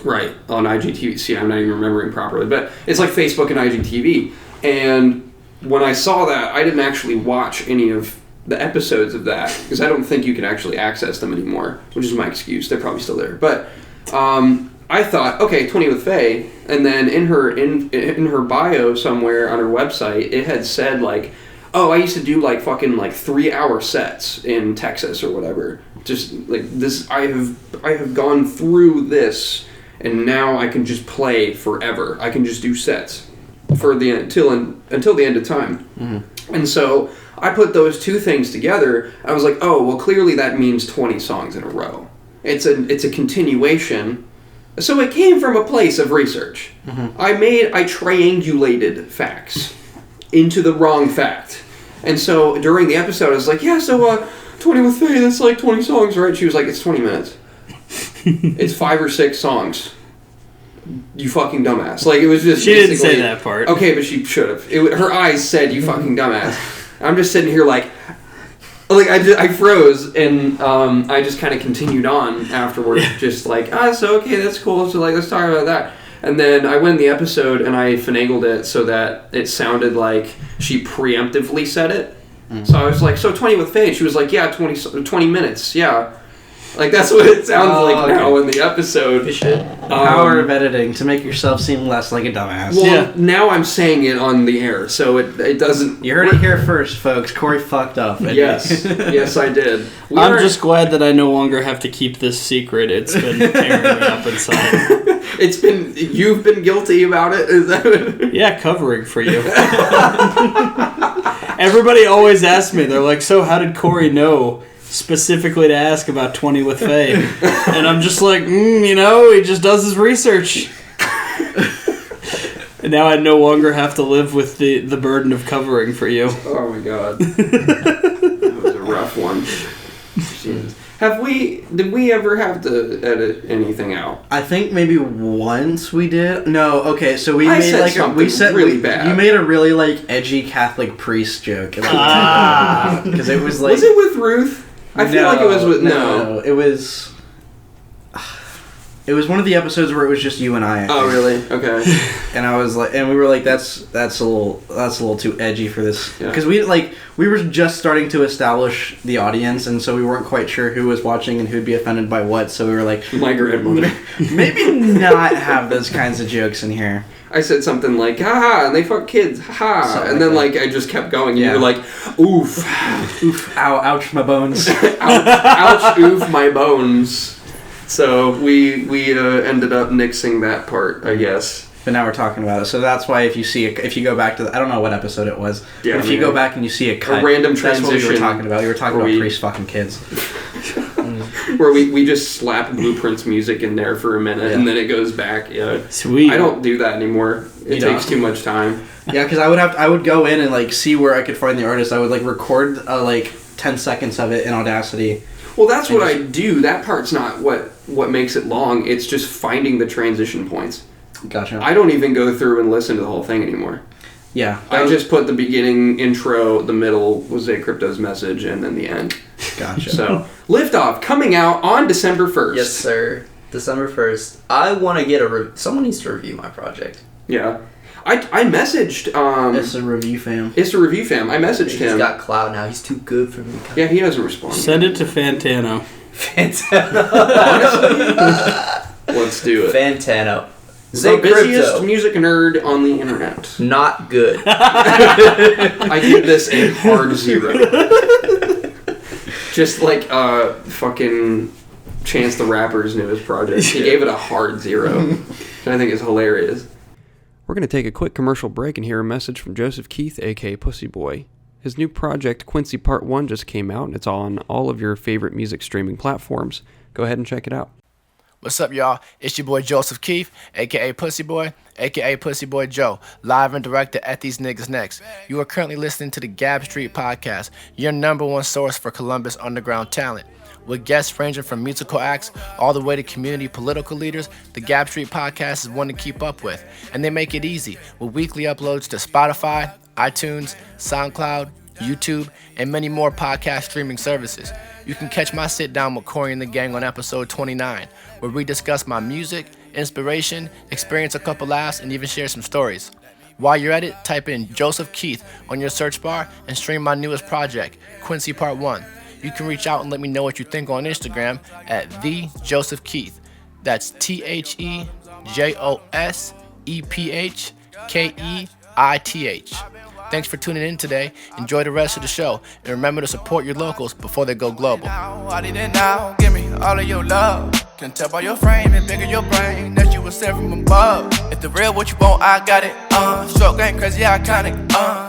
Speaker 1: Right, on IGTV. See, I'm not even remembering properly, but it's like Facebook and IGTV. And when I saw that, I didn't actually watch any of the episodes of that because I don't think you can actually access them anymore, which is my excuse. They're probably still there. But I thought, okay, 20 with Faye, and then in her bio somewhere on her website, it had said like, oh, I used to do like fucking like 3-hour sets in Texas or whatever. Just like this, I have gone through this. And now I can just play forever. I can just do sets for the until the end of time. Mm-hmm. And so I put those two things together. I was like, oh, well, clearly that means 20 songs in a row. It's a continuation. So it came from a place of research. Mm-hmm. I triangulated facts into the wrong fact. And so during the episode, I was like, yeah, so 20 with Faye, that's like 20 songs, right? She was like, it's 20 minutes. It's 5 or 6 songs. You fucking dumbass. Like, it was just
Speaker 2: She didn't say that part.
Speaker 1: Okay, but she should have. Her eyes said, you fucking dumbass. I'm just sitting here like I froze, and I just kind of continued on afterward. Just like, so okay, that's cool. So like, let's talk about that. And then I went in the episode, and I finagled it so that it sounded like she preemptively said it. Mm. So I was like, so 20 with Faye. She was like, yeah, 20 minutes, yeah. Like, that's what it sounds like now in the episode.
Speaker 4: The power of editing to make yourself seem less like a dumbass.
Speaker 1: Well, now I'm saying it on the air, so it doesn't...
Speaker 4: You heard it here first, folks. Corey fucked up.
Speaker 1: Yes. Yes, I did.
Speaker 2: I'm just glad that I no longer have to keep this secret. It's been tearing me up inside.
Speaker 1: You've been guilty about it? Is that what...
Speaker 2: Yeah, covering for you. Everybody always asks me, they're like, so how did Corey know specifically to ask about 20 with Faye? And I'm just like, he just does his research. And now I no longer have to live with the burden of covering for you.
Speaker 1: Oh my god. That was a rough one. Jesus. Did we ever have to edit anything out?
Speaker 4: I think maybe once we did. No, okay, so we
Speaker 1: said really bad.
Speaker 4: You made a really like edgy Catholic priest joke. Because it was like.
Speaker 1: Was it with Ruth? I feel like it was with
Speaker 4: no. It was one of the episodes where it was just you and I.
Speaker 1: Oh really? Okay.
Speaker 4: And I was like, and we were like, that's a little too edgy for this, because we were just starting to establish the audience, and so we weren't quite sure who was watching and who'd be offended by what. So we were like,
Speaker 1: my grandmother.
Speaker 4: Maybe not have those kinds of jokes in here.
Speaker 1: I said something like, ha, and they fuck kids, ha,
Speaker 4: something
Speaker 1: and then like I just kept going, and you were like, oof,
Speaker 4: oof, ow, ouch, my bones,
Speaker 1: ouch, oof, my bones. So we ended up nixing that part, I guess.
Speaker 4: But now we're talking about it, so that's why if you go back to I don't know what episode it was, but if you go back and you see a cut,
Speaker 1: a random transition,
Speaker 4: that's what we were talking about. We were talking about priest fucking kids.
Speaker 1: Where we just slap Blueprint's music in there for a minute, and then it goes back. Yeah,
Speaker 2: sweet.
Speaker 1: I don't do that anymore. It takes too much time.
Speaker 4: Yeah, because I would go in and like see where I could find the artist. I would like record like 10 seconds of it in Audacity.
Speaker 1: Well, that's what I do. That part's not what makes it long. It's just finding the transition points.
Speaker 4: Gotcha.
Speaker 1: I don't even go through and listen to the whole thing anymore.
Speaker 4: Yeah.
Speaker 1: I just put the beginning, intro, the middle was Krypto's message, and then the end.
Speaker 4: Gotcha.
Speaker 1: So, Liftoff, coming out on December 1st.
Speaker 3: Yes, sir. December 1st. I want to get someone needs to review my project.
Speaker 1: Yeah. I messaged.
Speaker 4: It's a review fam.
Speaker 1: It's a review fam. I messaged him.
Speaker 3: He's got clout now. He's too good for me.
Speaker 1: Yeah, he hasn't responded.
Speaker 2: Send it to Fantano.
Speaker 1: Let's do it.
Speaker 3: Fantano.
Speaker 1: The busiest music nerd on the internet.
Speaker 3: Not good.
Speaker 1: I give this a hard 0. Just like fucking Chance the Rapper's newest project. He gave it a hard 0. Which I think is hilarious. We're going to take a quick commercial break and hear a message from Joseph Keith, aka Pussy Boy. His new project, Quincy Part 1, just came out, and it's on all of your favorite music streaming platforms. Go ahead and check it out.
Speaker 5: What's up, y'all? It's your boy Joseph Keith, a.k.a. Pussy Boy, a.k.a. Pussy Boy Joe, live and direct at These Niggas Next. You are currently listening to the Gab Street Podcast, your #1 source for Columbus underground talent. With guests ranging from musical acts all the way to community political leaders, the Gab Street Podcast is one to keep up with, and they make it easy with weekly uploads to Spotify, iTunes, SoundCloud, YouTube, and many more podcast streaming services. You can catch my sit down with Corey and the gang on episode 29, where we discuss my music, inspiration, experience a couple laughs, and even share some stories. While you're at it, type in Joseph Keith on your search bar and stream my newest project, Quincy Part 1. You can reach out and let me know what you think on Instagram at @TheJosephKeith. That's TheJosephKeith. Thanks for tuning in today. Enjoy the rest of the show. And remember to support your locals before they go global.
Speaker 6: I need it now. Give me all of your love. Can tell by your frame and bigger your brain that you were sent from above. If the real what you want, I got it. Short game crazy iconic.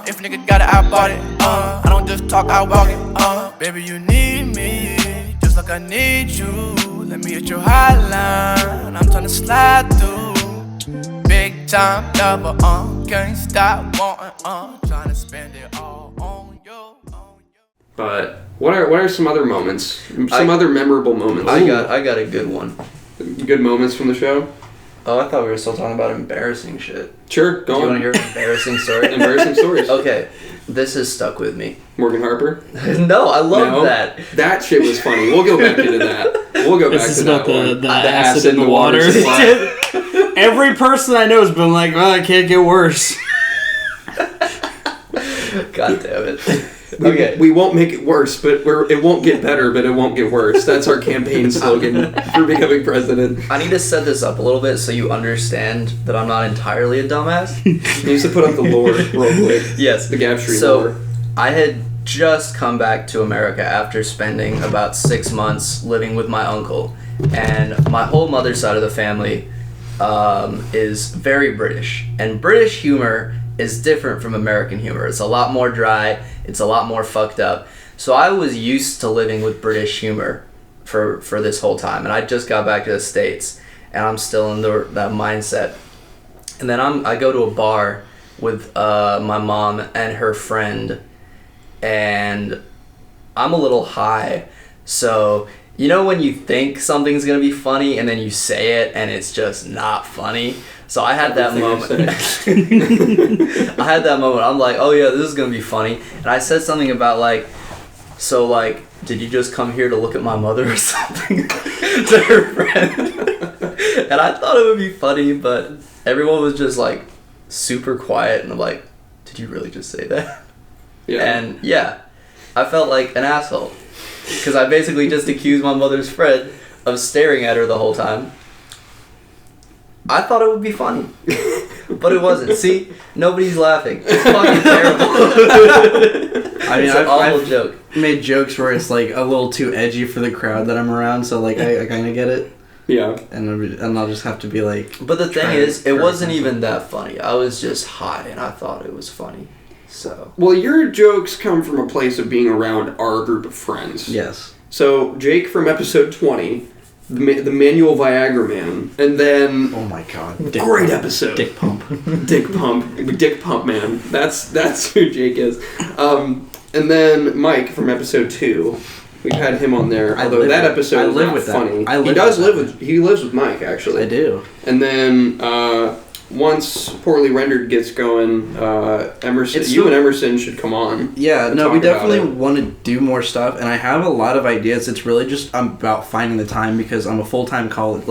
Speaker 6: If nigga got it, I bought it. I don't just talk, I walk it. Baby, you need me just like I need you. Let me hit your hotline. I'm tryna slide through. Big time lover, can't stop wanting, trying to spend it all on you.
Speaker 1: But what are some other moments? Other memorable moments?
Speaker 3: I got a good one.
Speaker 1: Good moments from the show?
Speaker 3: Oh, I thought we were still talking about embarrassing shit.
Speaker 1: Sure, go on.
Speaker 3: Do you want to hear an embarrassing story?
Speaker 1: Embarrassing stories.
Speaker 3: Okay, this has stuck with me.
Speaker 1: Morgan Harper?
Speaker 3: No, I love that.
Speaker 1: That shit was funny. We'll go back into that.
Speaker 2: This is about the acid in the water. Every person I know has been like, well, it can't get worse.
Speaker 3: God damn it. Okay.
Speaker 1: We won't make it worse, but it won't get better, but it won't get worse. That's our campaign slogan for becoming president.
Speaker 3: I need to set this up a little bit so you understand that I'm not entirely a dumbass.
Speaker 1: You need to put up the lore real quick.
Speaker 3: Yes.
Speaker 1: The Gab Street lore.
Speaker 3: So, I had just come back to America after spending about 6 months living with my uncle. And my whole mother's side of the family is very British. And British humor is different from American humor. It's a lot more dry. It's a lot more fucked up. So I was used to living with British humor for this whole time. And I just got back to the States. And I'm still in that mindset. And then I go to a bar with my mom and her friend. And I'm a little high. So, you know when you think something's going to be funny and then you say it and it's just not funny? So I had that moment. I had that moment. I'm like, oh yeah, this is going to be funny. And I said something about did you just come here to look at my mother or something? To her friend. And I thought it would be funny, but everyone was just like super quiet. And I'm like, did you really just say that?
Speaker 1: Yeah.
Speaker 3: And yeah, I felt like an asshole. Because I basically just accused my mother's friend of staring at her the whole time. I thought it would be funny. But it wasn't. See? Nobody's laughing. It's fucking terrible.
Speaker 4: I mean,
Speaker 3: it's an awful joke.
Speaker 4: Made jokes where it's like a little too edgy for the crowd that I'm around, so like I kind of get it.
Speaker 1: Yeah.
Speaker 4: And I'll just have to be like...
Speaker 3: But the thing is, it wasn't even that funny. I was just high and I thought it was funny. So.
Speaker 1: Well, your jokes come from a place of being around our group of friends.
Speaker 4: Yes.
Speaker 1: So, Jake from episode 20, the Manual Viagra Man, and then...
Speaker 4: Oh my god.
Speaker 1: Great episode.
Speaker 4: Dick Pump.
Speaker 1: Dick Pump Man. That's who Jake is. And then Mike from episode 2. We've had him on there, although that episode is not funny. He lives with Mike, actually.
Speaker 4: I do.
Speaker 1: And then once Poorly Rendered gets going, Emerson, and Emerson should come on.
Speaker 4: Yeah, no, we definitely want to do more stuff, and I have a lot of ideas. It's really just about finding the time because I'm a full-time college,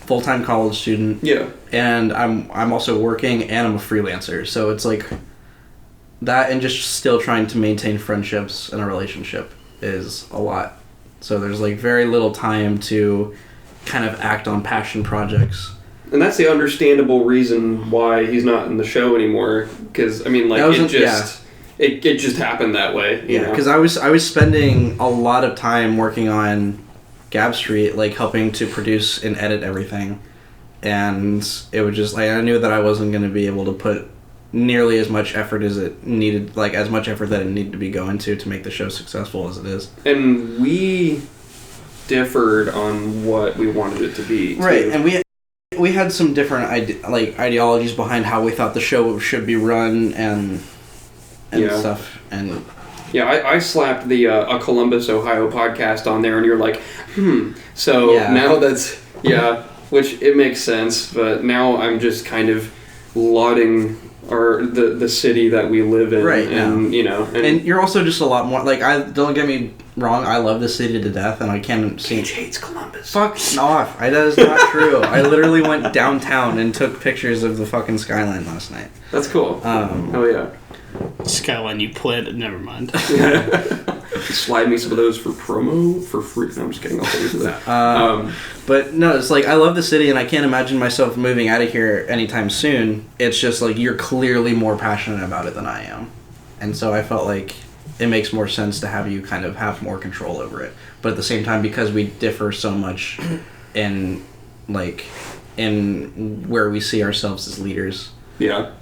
Speaker 4: full-time college student.
Speaker 1: Yeah.
Speaker 4: And I'm also working, and I'm a freelancer. So it's like that, and just still trying to maintain friendships and a relationship is a lot. So there's like very little time to kind of act on passion projects.
Speaker 1: And that's the understandable reason why he's not in the show anymore. Because I mean, like it just happened that way.
Speaker 4: Yeah, because I was spending a lot of time working on Gab Street, like helping to produce and edit everything, and it was just like I knew that I wasn't going to be able to put nearly as much effort as it needed, like as much effort that it needed to be going to make the show successful as it is.
Speaker 1: And we differed on what we wanted it to be, too.
Speaker 4: Right, and we had some different ideologies behind how we thought the show should be run and stuff. And
Speaker 1: yeah, I slapped the a Columbus, Ohio podcast on there, and you're like, So now that's which it makes sense. But now I'm just kind of lauding the city that we live in,
Speaker 4: right?
Speaker 1: And
Speaker 4: and you're also just a lot more like don't get me wrong, I love this city to death, and I can't see.
Speaker 1: Gage hates Columbus.
Speaker 4: Fuck off! That is not true. I literally went downtown and took pictures of the fucking skyline last night.
Speaker 1: That's cool. Oh yeah.
Speaker 2: Skyline you planted. Never mind.
Speaker 1: Slide me some of those for promo for free. No, I'm just kidding. I'll pay you for that.
Speaker 4: But no, it's like I love the city, and I can't imagine myself moving out of here anytime soon. It's just like you're clearly more passionate about it than I am, and so I felt like it makes more sense to have you kind of have more control over it. But at the same time, because we differ so much in where we see ourselves as leaders.
Speaker 1: Yeah.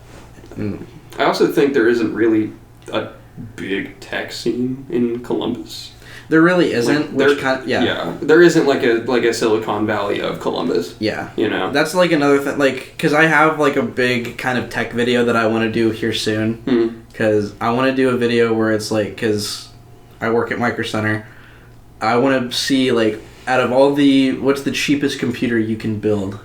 Speaker 1: I also think there isn't really a big tech scene in Columbus.
Speaker 4: There really isn't.
Speaker 1: There isn't like a Silicon Valley of Columbus.
Speaker 4: Yeah.
Speaker 1: That's
Speaker 4: like another thing. Like, because I have like a big kind of tech video that I want to do here soon. Because I want to do a video where it's like, because I work at Micro Center, I want to see like out of all what's the cheapest computer you can build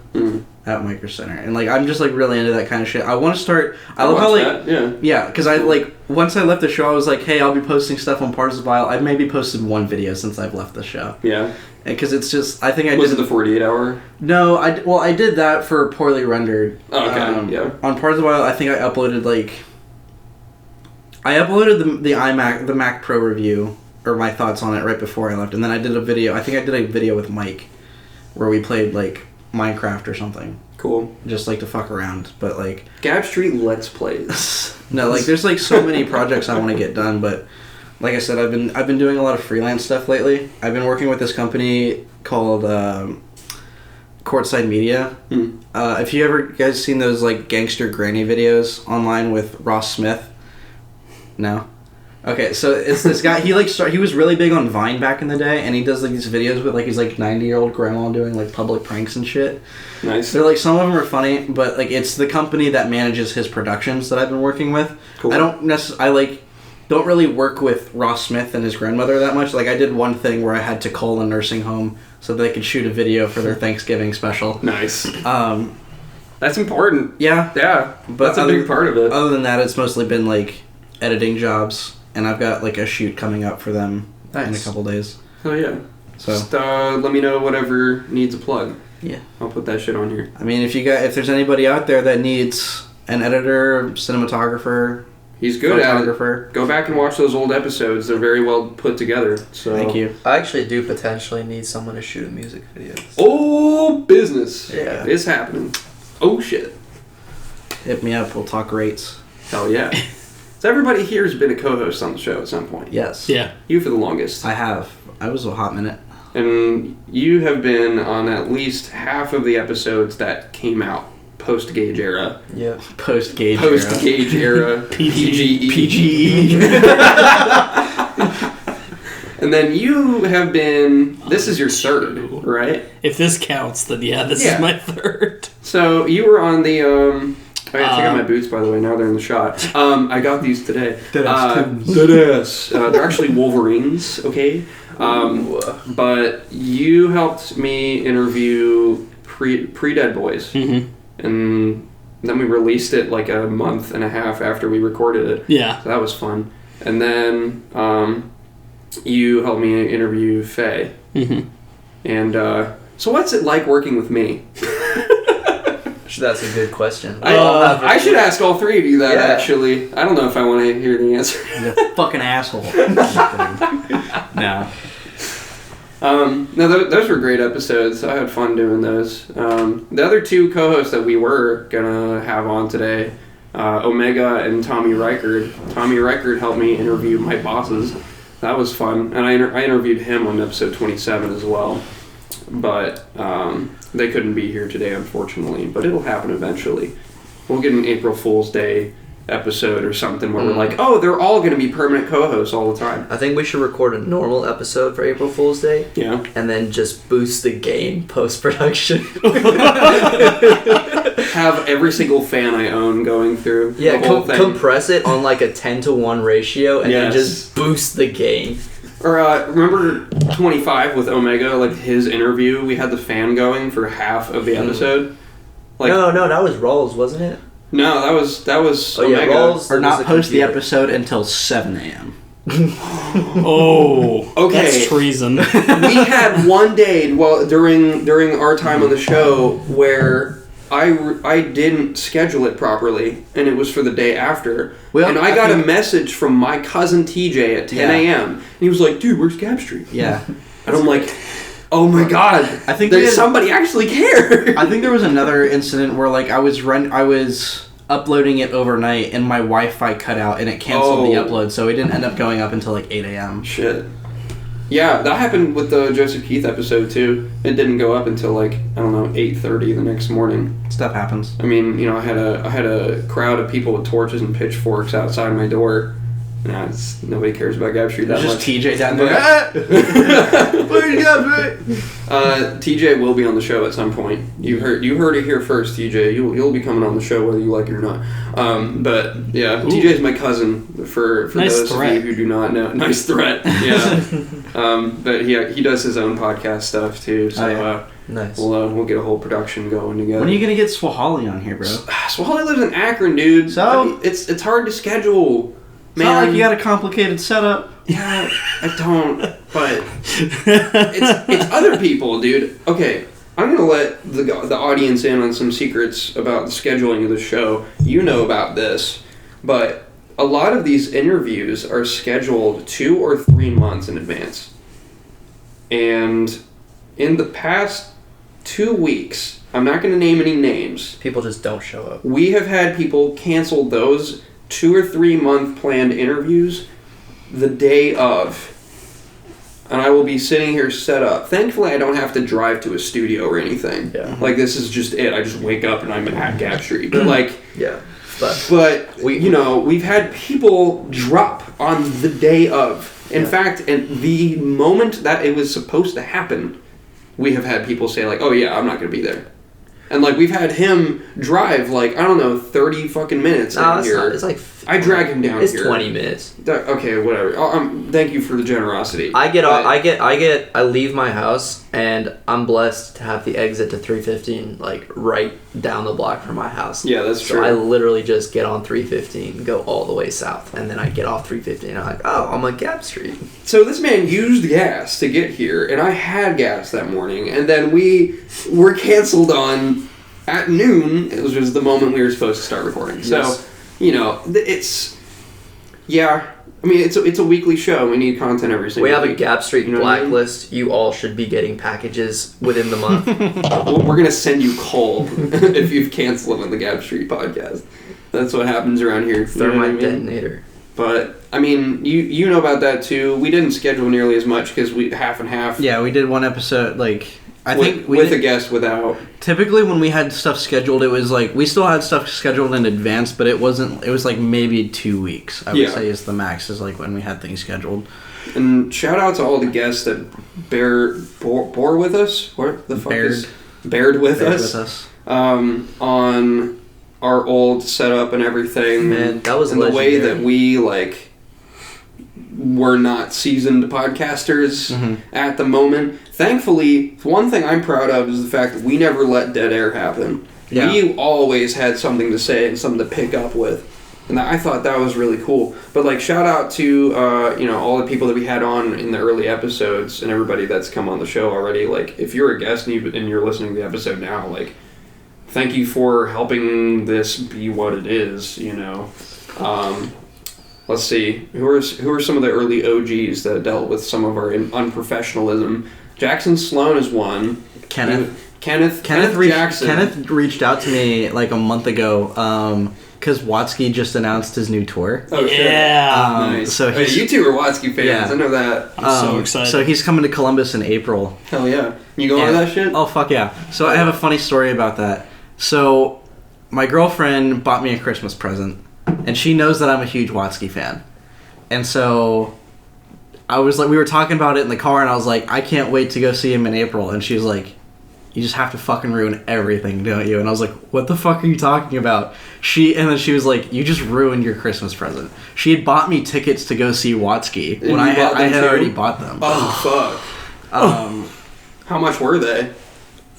Speaker 4: at Micro Center, and like I'm just like really into that kind of shit. I want to start. I love how like because I like once I left the show, I was like, hey, I'll be posting stuff on Parzival. I've maybe posted one video since I've left the show.
Speaker 1: Yeah,
Speaker 4: because it's just I think I
Speaker 1: was it the 48 hour.
Speaker 4: No, I did that for Poorly Rendered.
Speaker 1: Oh, okay,
Speaker 4: on Parzival, I think I uploaded the Mac Pro review or my thoughts on it right before I left, and then I did a video. I think I did a video with Mike where we played like Minecraft or something.
Speaker 1: Cool.
Speaker 4: Just like to fuck around, but like
Speaker 1: Gab Street Let's Plays.
Speaker 4: No, like there's like so many projects I want to get done, but like I said, I've been doing a lot of freelance stuff lately. I've been working with this company called Courtside Media. If you ever guys seen those like gangster granny videos online with Ross Smith? No. Okay, so it's this guy. He was really big on Vine back in the day, and he does like these videos with like his like 90-year-old grandma doing like public pranks and shit.
Speaker 1: Nice.
Speaker 4: They're like some of them are funny, but like it's the company that manages his productions that I've been working with.
Speaker 1: Cool.
Speaker 4: I don't really work with Ross Smith and his grandmother that much. Like I did one thing where I had to call a nursing home so they could shoot a video for their Thanksgiving special.
Speaker 1: Nice. That's important.
Speaker 4: Yeah.
Speaker 1: Yeah. But that's a big part of it.
Speaker 4: Other than that, it's mostly been like editing jobs. And I've got like a shoot coming up for them in a couple days.
Speaker 1: Oh yeah.
Speaker 4: So
Speaker 1: just let me know whatever needs a plug.
Speaker 4: Yeah.
Speaker 1: I'll put that shit on here.
Speaker 4: I mean, if there's anybody out there that needs an editor, cinematographer,
Speaker 1: he's good at it. Go back and watch those old episodes. They're very well put together. So
Speaker 4: thank you.
Speaker 3: I actually do potentially need someone to shoot a music video.
Speaker 1: Oh, business.
Speaker 3: Yeah.
Speaker 1: It's happening. Oh shit.
Speaker 4: Hit me up. We'll talk rates.
Speaker 1: Hell yeah. So everybody here has been a co-host on the show at some point.
Speaker 4: Yes.
Speaker 2: Yeah.
Speaker 1: You for the longest.
Speaker 4: I have. I was a hot minute.
Speaker 1: And you have been on at least half of the episodes that came out post-Gage era.
Speaker 3: Yeah.
Speaker 4: Post-Gage
Speaker 1: era. PGE. And then you have been... This is your third, right?
Speaker 2: If this counts, then this is my third.
Speaker 1: So you were on the... I gotta take out my boots, by the way. Now they're in the shot. I got these today. Deadass. They're actually Wolverines, okay? But you helped me interview pre-Dead Boys. Mm-hmm. And then we released it like a month and a half after we recorded it.
Speaker 2: Yeah.
Speaker 1: So that was fun. And then you helped me interview Faye.
Speaker 2: Mm-hmm.
Speaker 1: And So what's it like working with me?
Speaker 3: That's a good question.
Speaker 1: I should ask all three of you that,
Speaker 3: Yeah.
Speaker 1: actually. I don't know if I want to hear the answer.
Speaker 4: You fucking asshole. No.
Speaker 1: No, those were great episodes. I had fun doing those. The other two co-hosts that we were gonna have on today, Omega and Tommy Reichard. Tommy Reichard helped me interview my bosses. That was fun, and I interviewed him on episode 27 as well. But they couldn't be here today, unfortunately. But it'll happen eventually. We'll get an April Fool's Day episode or something where we're like, oh, they're all going to be permanent co-hosts all the time.
Speaker 3: I think we should record a normal episode for April Fool's Day.
Speaker 1: Yeah.
Speaker 3: And then just boost the game post-production.
Speaker 1: Have every single fan I own going through
Speaker 3: Yeah,
Speaker 1: the whole thing.
Speaker 3: compress it on like a 10-to-1 ratio and then
Speaker 1: Yes.
Speaker 3: just boost the game.
Speaker 1: Or remember 25 with Omega, like his interview, we had the fan going for half of the episode. Like
Speaker 3: No, that was Rawls, wasn't it?
Speaker 1: no, that was
Speaker 3: Oh yeah,
Speaker 1: Omega.
Speaker 3: Rawls.
Speaker 4: Or
Speaker 3: was
Speaker 4: not
Speaker 3: the
Speaker 4: post the
Speaker 3: computer.
Speaker 4: episode until 7 a.m.
Speaker 2: Oh,
Speaker 1: Okay.
Speaker 2: that's treason.
Speaker 1: We had one day during our time on the show where I didn't schedule it properly, and it was for the day after.
Speaker 4: Well,
Speaker 1: and I got a message from my cousin TJ at 10 a.m. And he was like, dude, where's Gap Street?
Speaker 4: Yeah.
Speaker 1: And I'm like, oh my god,
Speaker 4: I think
Speaker 1: there's somebody actually cared.
Speaker 4: I think there was another incident where like I was uploading it overnight and my Wi-Fi cut out and it canceled the upload, so it didn't end up going up until like 8 a.m.
Speaker 1: Shit. Yeah, that happened with the Joseph Keith episode too. It didn't go up until like, I don't know, 8:30 the next morning.
Speaker 4: Stuff happens.
Speaker 1: I mean, I had a crowd of people with torches and pitchforks outside my door. Nah, nobody cares about Gap Street that
Speaker 4: There's
Speaker 1: much.
Speaker 4: just TJ down there.
Speaker 1: Where's Gap Street? TJ will be on the show at some point. You heard it here first, TJ. You'll be coming on the show whether you like it or not. But yeah, TJ's my cousin. For
Speaker 2: Nice
Speaker 1: those
Speaker 2: threat.
Speaker 1: of you who do not know, nice threat. Yeah. But he does his own podcast stuff too. So
Speaker 3: Nice.
Speaker 1: we'll get a whole production going together.
Speaker 4: When are you gonna get Swahali on here, bro?
Speaker 1: Swahili lives in Akron, dude.
Speaker 4: So?
Speaker 1: I mean, it's hard to schedule.
Speaker 4: It's not like you got a complicated setup.
Speaker 1: Yeah, I don't. But it's other people, dude. Okay, I'm gonna let the audience in on some secrets about the scheduling of the show. You know about this, but a lot of these interviews are scheduled 2 or 3 months in advance. And in the past 2 weeks, I'm not gonna name any names.
Speaker 3: People just don't show up.
Speaker 1: We have had people cancel those 2 or 3 month planned interviews the day of. And I will be sitting here set up. Thankfully, I don't have to drive to a studio or anything.
Speaker 3: Yeah.
Speaker 1: Like, this is just it. I just wake up and I'm at Gap Street. But, like,
Speaker 3: Yeah.
Speaker 1: but we've had people drop on the day of. In fact, at the moment that it was supposed to happen, we have had people say, like, oh, yeah, I'm not going to be there. And, like, we've had him drive, like, I don't know, 30 fucking minutes down here.
Speaker 3: It's like...
Speaker 1: I drag him down
Speaker 3: It's
Speaker 1: here.
Speaker 3: 20 minutes.
Speaker 1: Okay, whatever. Thank you for the generosity.
Speaker 3: I leave my house and I'm blessed to have the exit to 315 like right down the block from my house.
Speaker 1: Yeah, that's
Speaker 3: so
Speaker 1: true.
Speaker 3: I literally just get on 315, go all the way south, and then I get off 315 and I'm like, oh, I'm on Gap Street.
Speaker 1: So this man used gas to get here, and I had gas that morning, and then we were canceled on at noon, which was the moment we were supposed to start recording. So,
Speaker 3: Yes.
Speaker 1: it's... Yeah, I mean, it's a weekly show. We need content every single
Speaker 3: We have
Speaker 1: week.
Speaker 3: a Gap Street
Speaker 1: You know what I mean?
Speaker 3: blacklist. You all should be getting packages within the month.
Speaker 1: We're going to send you coal if you've canceled on the Gap Street podcast. That's what happens around here. You know what I
Speaker 3: Thermite
Speaker 1: mean?
Speaker 3: detonator.
Speaker 1: But, I mean, you know about that too. We didn't schedule nearly as much because we half and half.
Speaker 4: Yeah, we did one episode, like, I think we
Speaker 1: with
Speaker 4: did,
Speaker 1: a guest without.
Speaker 4: typically when we had stuff scheduled, it was like, we still had stuff scheduled in advance, but it was like maybe 2 weeks, I would
Speaker 1: Yeah.
Speaker 4: say is the max, is like when we had things scheduled.
Speaker 1: And shout out to all the guests that bore with us. What the fuck is bared with us? On our old setup and everything.
Speaker 3: Man, that was
Speaker 1: and the way
Speaker 3: legendary.
Speaker 1: that we like were not seasoned podcasters at the moment. Thankfully, one thing I'm proud of is the fact that we never let dead air happen.
Speaker 4: Yeah.
Speaker 1: We always had something to say and something to pick up with. And I thought that was really cool. But like, shout out to all the people that we had on in the early episodes and everybody that's come on the show already. Like, if you're a guest and you're listening to the episode now, like, thank you for helping this be what it is. Let's see, who are some of the early OGs that dealt with some of our unprofessionalism? Jackson Sloan is one.
Speaker 4: Kenneth
Speaker 1: Jackson.
Speaker 4: Kenneth reached out to me like a month ago because Watsky just announced his new tour.
Speaker 1: Oh, shit.
Speaker 2: Yeah.
Speaker 1: Nice.
Speaker 4: So
Speaker 1: you two are Watsky fans.
Speaker 4: Yeah.
Speaker 1: I know that.
Speaker 2: I'm so excited.
Speaker 4: So he's coming to Columbus in April.
Speaker 1: Hell yeah. You going to that shit?
Speaker 4: Oh, fuck yeah. So I have a funny story about that. So my girlfriend bought me a Christmas present, and she knows that I'm a huge Watsky fan. And so I was like, we were talking about it in the car, and I was like, I can't wait to go see him in April. And she was like, you just have to fucking ruin everything, don't you? And I was like, what the fuck are you talking about? And then she was like, you just ruined your Christmas present. She had bought me tickets to go see Watsky when I had already bought them.
Speaker 1: Oh, fuck. How much were they?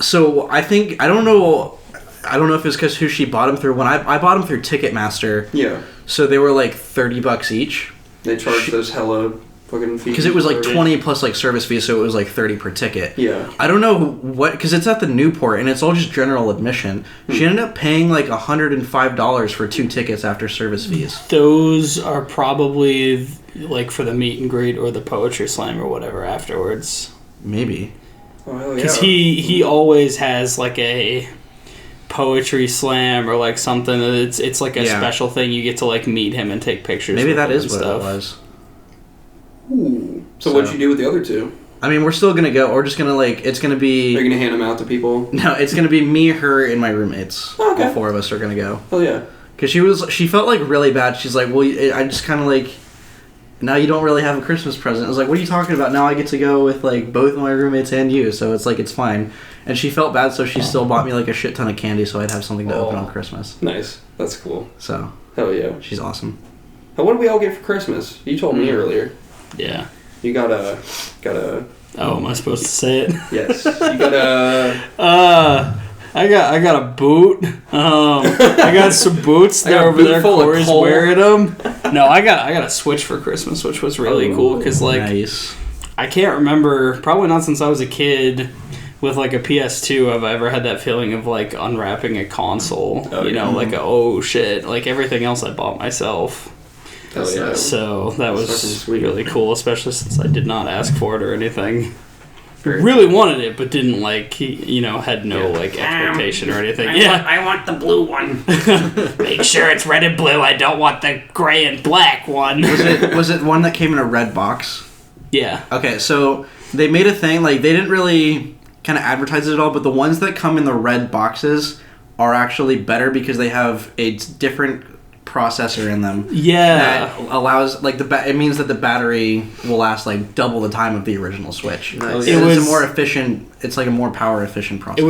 Speaker 4: So I don't know if it's because who she bought them through. When I bought them through Ticketmaster.
Speaker 1: Yeah.
Speaker 4: So they were like $30 each.
Speaker 1: They charged those hella fucking fees.
Speaker 4: Because it was like 20 plus like service fees, so it was like 30 per ticket.
Speaker 1: Yeah.
Speaker 4: I don't know because it's at the Newport and it's all just general admission. She ended up paying like $105 for 2 tickets after service fees.
Speaker 2: Those are probably like for the meet and greet or the poetry slam or whatever afterwards.
Speaker 4: Maybe.
Speaker 1: Oh, hell yeah.
Speaker 2: Because he always has like a poetry slam or like something that it's like a special thing. You get to like meet him and take pictures.
Speaker 4: Maybe
Speaker 2: with
Speaker 4: that
Speaker 2: him
Speaker 4: is
Speaker 2: and
Speaker 4: what
Speaker 2: stuff.
Speaker 4: it was.
Speaker 1: Ooh. So what'd you do with the other 2?
Speaker 4: I mean, we're still gonna go. We're just gonna it's gonna be.
Speaker 1: Are you gonna hand them out to people?
Speaker 4: No, it's gonna be me, her, and my roommates.
Speaker 1: Okay.
Speaker 4: All 4 of us are gonna go.
Speaker 1: Hell yeah.
Speaker 4: Because she felt like really bad. She's like, well, I just kind of like, now you don't really have a Christmas present. I was like, what are you talking about? Now I get to go with like both my roommates and you, so it's like it's fine. And she felt bad, so she still bought me like a shit ton of candy, so I'd have something to open on Christmas.
Speaker 1: Nice. That's cool.
Speaker 4: So.
Speaker 1: Hell yeah.
Speaker 4: She's awesome.
Speaker 1: What did we all get for Christmas? You told me earlier.
Speaker 2: Yeah.
Speaker 1: You got a.
Speaker 2: Oh, am I supposed to say it?
Speaker 1: Yes. You got a.
Speaker 2: I got a boot. I got some boots there over there. Corey's wearing them. No, I got a Switch for Christmas, which was really cool because like
Speaker 4: nice.
Speaker 2: I can't remember, probably not since I was a kid with like a PS2 have I ever had that feeling of like unwrapping a console. Like oh shit, like everything else I bought myself.
Speaker 1: Hell yeah.
Speaker 2: So that was
Speaker 1: sweet.
Speaker 2: really cool, especially since I did not ask for it or anything. Really wanted it, but didn't had no like expectation or anything.
Speaker 1: I want the blue one.
Speaker 2: Make sure it's red and blue. I don't want the gray and black one.
Speaker 4: Was it one that came in a red box?
Speaker 2: Yeah.
Speaker 4: Okay, so they made a thing, like they didn't really kind of advertise it at all, but the ones that come in the red boxes are actually better because they have a different processor in them.
Speaker 2: Yeah.
Speaker 4: That allows like it means that the battery will last like double the time of the original Switch.
Speaker 1: Nice.
Speaker 4: It was a more efficient. It's like a more power efficient processor.
Speaker 2: It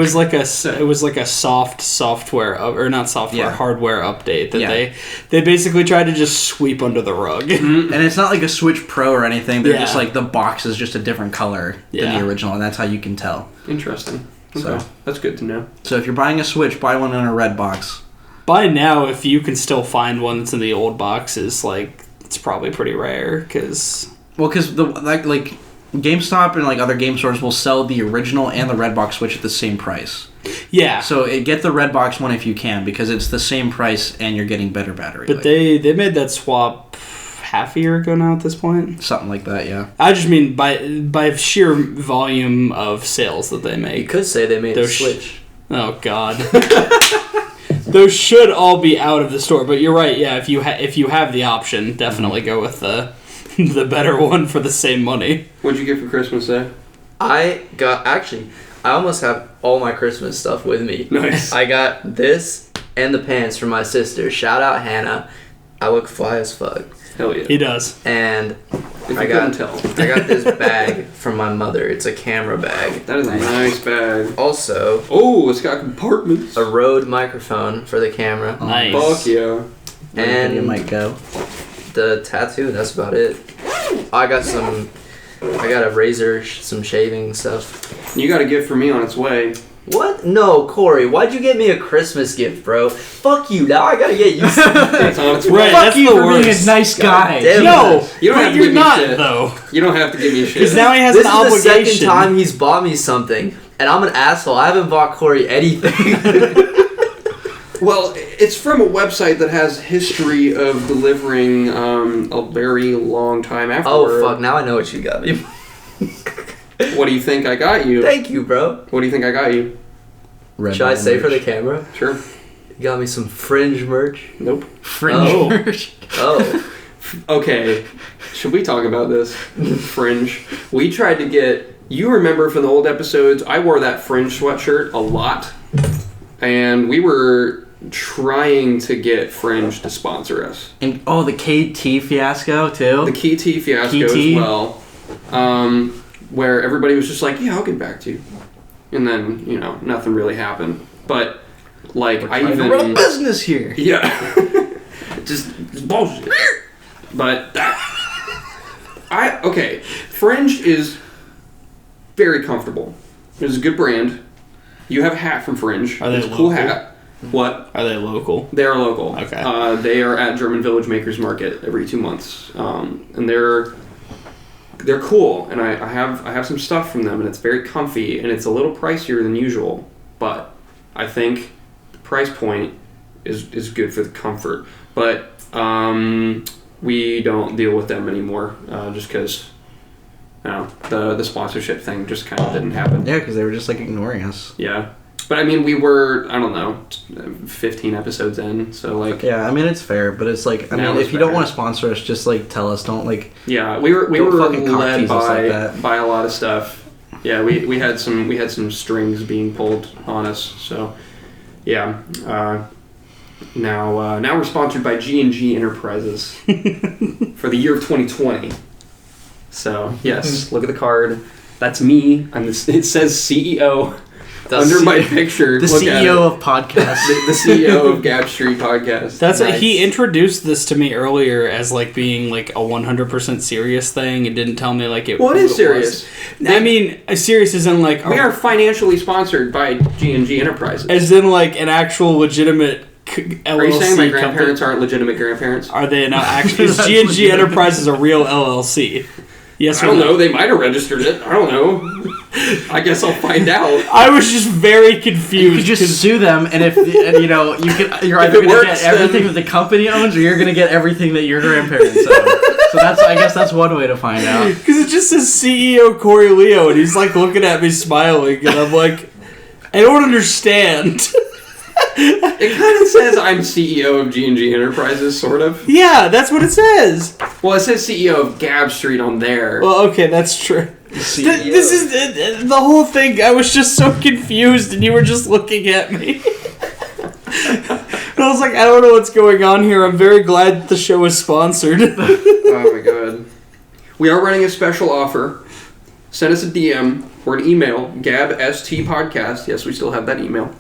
Speaker 2: was like a soft software or not software hardware update that they basically tried to just sweep under the rug.
Speaker 4: And it's not like a Switch Pro or anything. They're just like the box is just a different color than the original, and that's how you can tell.
Speaker 1: Interesting. Okay.
Speaker 4: So
Speaker 1: that's good to know.
Speaker 4: So if you're buying a Switch, buy one in a red box.
Speaker 2: By now, if you can still find one that's in the old boxes, like it's probably pretty rare because
Speaker 4: the like GameStop and like other game stores will sell the original and the red box Switch at the same price.
Speaker 2: Yeah.
Speaker 4: So get the red box one if you can because it's the same price and you're getting better battery.
Speaker 2: But they made that swap half a year ago now at this point.
Speaker 4: Something like that, yeah.
Speaker 2: I just mean by sheer volume of sales that they make.
Speaker 3: You could say they made a Switch.
Speaker 2: Oh God. Those should all be out of the store, but you're right. Yeah, if you have the option, definitely go with the better one for the same money.
Speaker 1: What'd you get for Christmas,
Speaker 3: I almost have all my Christmas stuff with me.
Speaker 1: Nice.
Speaker 3: I got this and the pants for my sister. Shout out Hannah. I look fly as fuck.
Speaker 1: Hell yeah.
Speaker 2: He does.
Speaker 3: And
Speaker 1: I got
Speaker 3: this bag from my mother. It's a camera bag.
Speaker 1: That is a nice bag.
Speaker 3: Also,
Speaker 1: it's got compartments.
Speaker 3: A Rode microphone for the camera.
Speaker 2: Nice.
Speaker 1: Fuck yeah.
Speaker 3: And
Speaker 4: you might go.
Speaker 3: The tattoo. That's about it. I got a razor, some shaving stuff.
Speaker 1: You got a gift for me on its way.
Speaker 3: What? No, Corey, why'd you get me a Christmas gift, bro? Fuck you, now I gotta get you something.
Speaker 2: It's on its
Speaker 5: Right,
Speaker 2: way.
Speaker 5: that's
Speaker 4: you
Speaker 5: the
Speaker 4: for being
Speaker 5: worst.
Speaker 4: a nice guy.
Speaker 3: damn
Speaker 5: No,
Speaker 2: You don't have to
Speaker 5: you're
Speaker 2: give me
Speaker 5: not
Speaker 2: shit.
Speaker 5: though.
Speaker 2: You don't have to give me shit.
Speaker 5: Because now he has
Speaker 3: This
Speaker 5: an
Speaker 3: is the
Speaker 5: obligation.
Speaker 3: second time he's bought me something, and I'm an asshole. I haven't bought Corey anything.
Speaker 2: Well, it's from a website that has history of delivering a very long time afterward.
Speaker 3: Oh, fuck, now I know what you got me.
Speaker 2: What do you think I got you?
Speaker 3: Thank you, bro.
Speaker 2: What do you think I got you?
Speaker 4: Red
Speaker 3: Should I
Speaker 4: Bull
Speaker 3: say for the
Speaker 4: merch.
Speaker 3: camera?
Speaker 2: Sure.
Speaker 3: You got me some Fringe merch.
Speaker 2: Nope.
Speaker 4: Fringe
Speaker 3: Oh.
Speaker 4: merch?
Speaker 3: Oh.
Speaker 2: Okay. Should we talk about this? Fringe. We tried to get... You remember from the old episodes, I wore that Fringe sweatshirt a lot. And we were trying to get Fringe to sponsor us.
Speaker 4: And the KT fiasco too.
Speaker 2: The KT fiasco
Speaker 4: KT?
Speaker 2: as well. Where everybody was just like, yeah, I'll get back to you. And then, nothing really happened. But, like, I
Speaker 4: Trying to
Speaker 2: even...
Speaker 4: run a business here.
Speaker 2: Yeah. just bullshit. But okay. Fringe is very comfortable. It's a good brand. You have a hat from Fringe.
Speaker 5: Are they
Speaker 2: it's a cool
Speaker 5: local?
Speaker 2: hat. What?
Speaker 5: Are they local?
Speaker 2: They are local.
Speaker 5: Okay.
Speaker 2: They are at German Village Makers Market every 2 months. And they're cool, and I have some stuff from them, and it's very comfy, and it's a little pricier than usual, but I think the price point is good for the comfort. But we don't deal with them anymore, just because the sponsorship thing just kind of didn't happen.
Speaker 4: Yeah, because they were just like ignoring us.
Speaker 2: Yeah. But I mean, we were, I don't know, 15 episodes in, so like...
Speaker 4: Yeah, I mean, it's fair, but it's like, I
Speaker 2: Now
Speaker 4: mean,
Speaker 2: it's
Speaker 4: if you don't
Speaker 2: fair.
Speaker 4: want to sponsor us, just like tell us, don't like...
Speaker 2: Yeah, we were
Speaker 4: Don't fucking cock
Speaker 2: led
Speaker 4: tease us like that.
Speaker 2: by a lot of stuff. Yeah, we had some strings being pulled on us. So yeah, now we're sponsored by G&G Enterprises for the year of 2020. So yes, look at the card. That's me. It says CEO under my picture.
Speaker 4: The
Speaker 2: Look at
Speaker 4: CEO
Speaker 2: it.
Speaker 4: of podcasts.
Speaker 2: The CEO of Gap Street Podcast.
Speaker 5: That's
Speaker 2: Nice.
Speaker 5: he introduced this to me earlier as like being like a 100% serious thing, and didn't tell me like it.
Speaker 2: What
Speaker 5: who
Speaker 2: is
Speaker 5: it
Speaker 2: serious?
Speaker 5: was. I mean, serious as in like
Speaker 2: We are financially sponsored by G&G Enterprises.
Speaker 5: as in like an actual legitimate LLC.
Speaker 2: Are you saying my
Speaker 5: company.
Speaker 2: grandparents aren't legitimate grandparents?
Speaker 5: Are they not actually? Is G&G Enterprises a real LLC? Yes
Speaker 2: I
Speaker 5: or
Speaker 2: don't
Speaker 5: no?
Speaker 2: know. They might have registered it. I don't know. I guess I'll find out.
Speaker 5: I was just very
Speaker 4: You
Speaker 5: confused.
Speaker 4: could just sue them, and if you're
Speaker 2: it
Speaker 4: either going to
Speaker 2: works,
Speaker 4: get everything
Speaker 2: then-
Speaker 4: that the company owns, or you're going to get everything that your grandparents own. So I guess that's one way to find out.
Speaker 5: Because it just says CEO Corey Leo, and he's like looking at me smiling, and I'm like, I don't understand.
Speaker 2: It kind of says I'm CEO of G&G Enterprises, sort of.
Speaker 5: Yeah, that's what it says.
Speaker 2: Well, it says CEO of Gab Street on there.
Speaker 5: Well, okay, that's true. This is the whole thing. I was just so confused, and you were just looking at me. And I was like, I don't know what's going on here. I'm very glad the show is sponsored.
Speaker 2: Oh my god. We are running a special offer. Send us a DM or an email, gabstpodcast. Yes, we still have that email.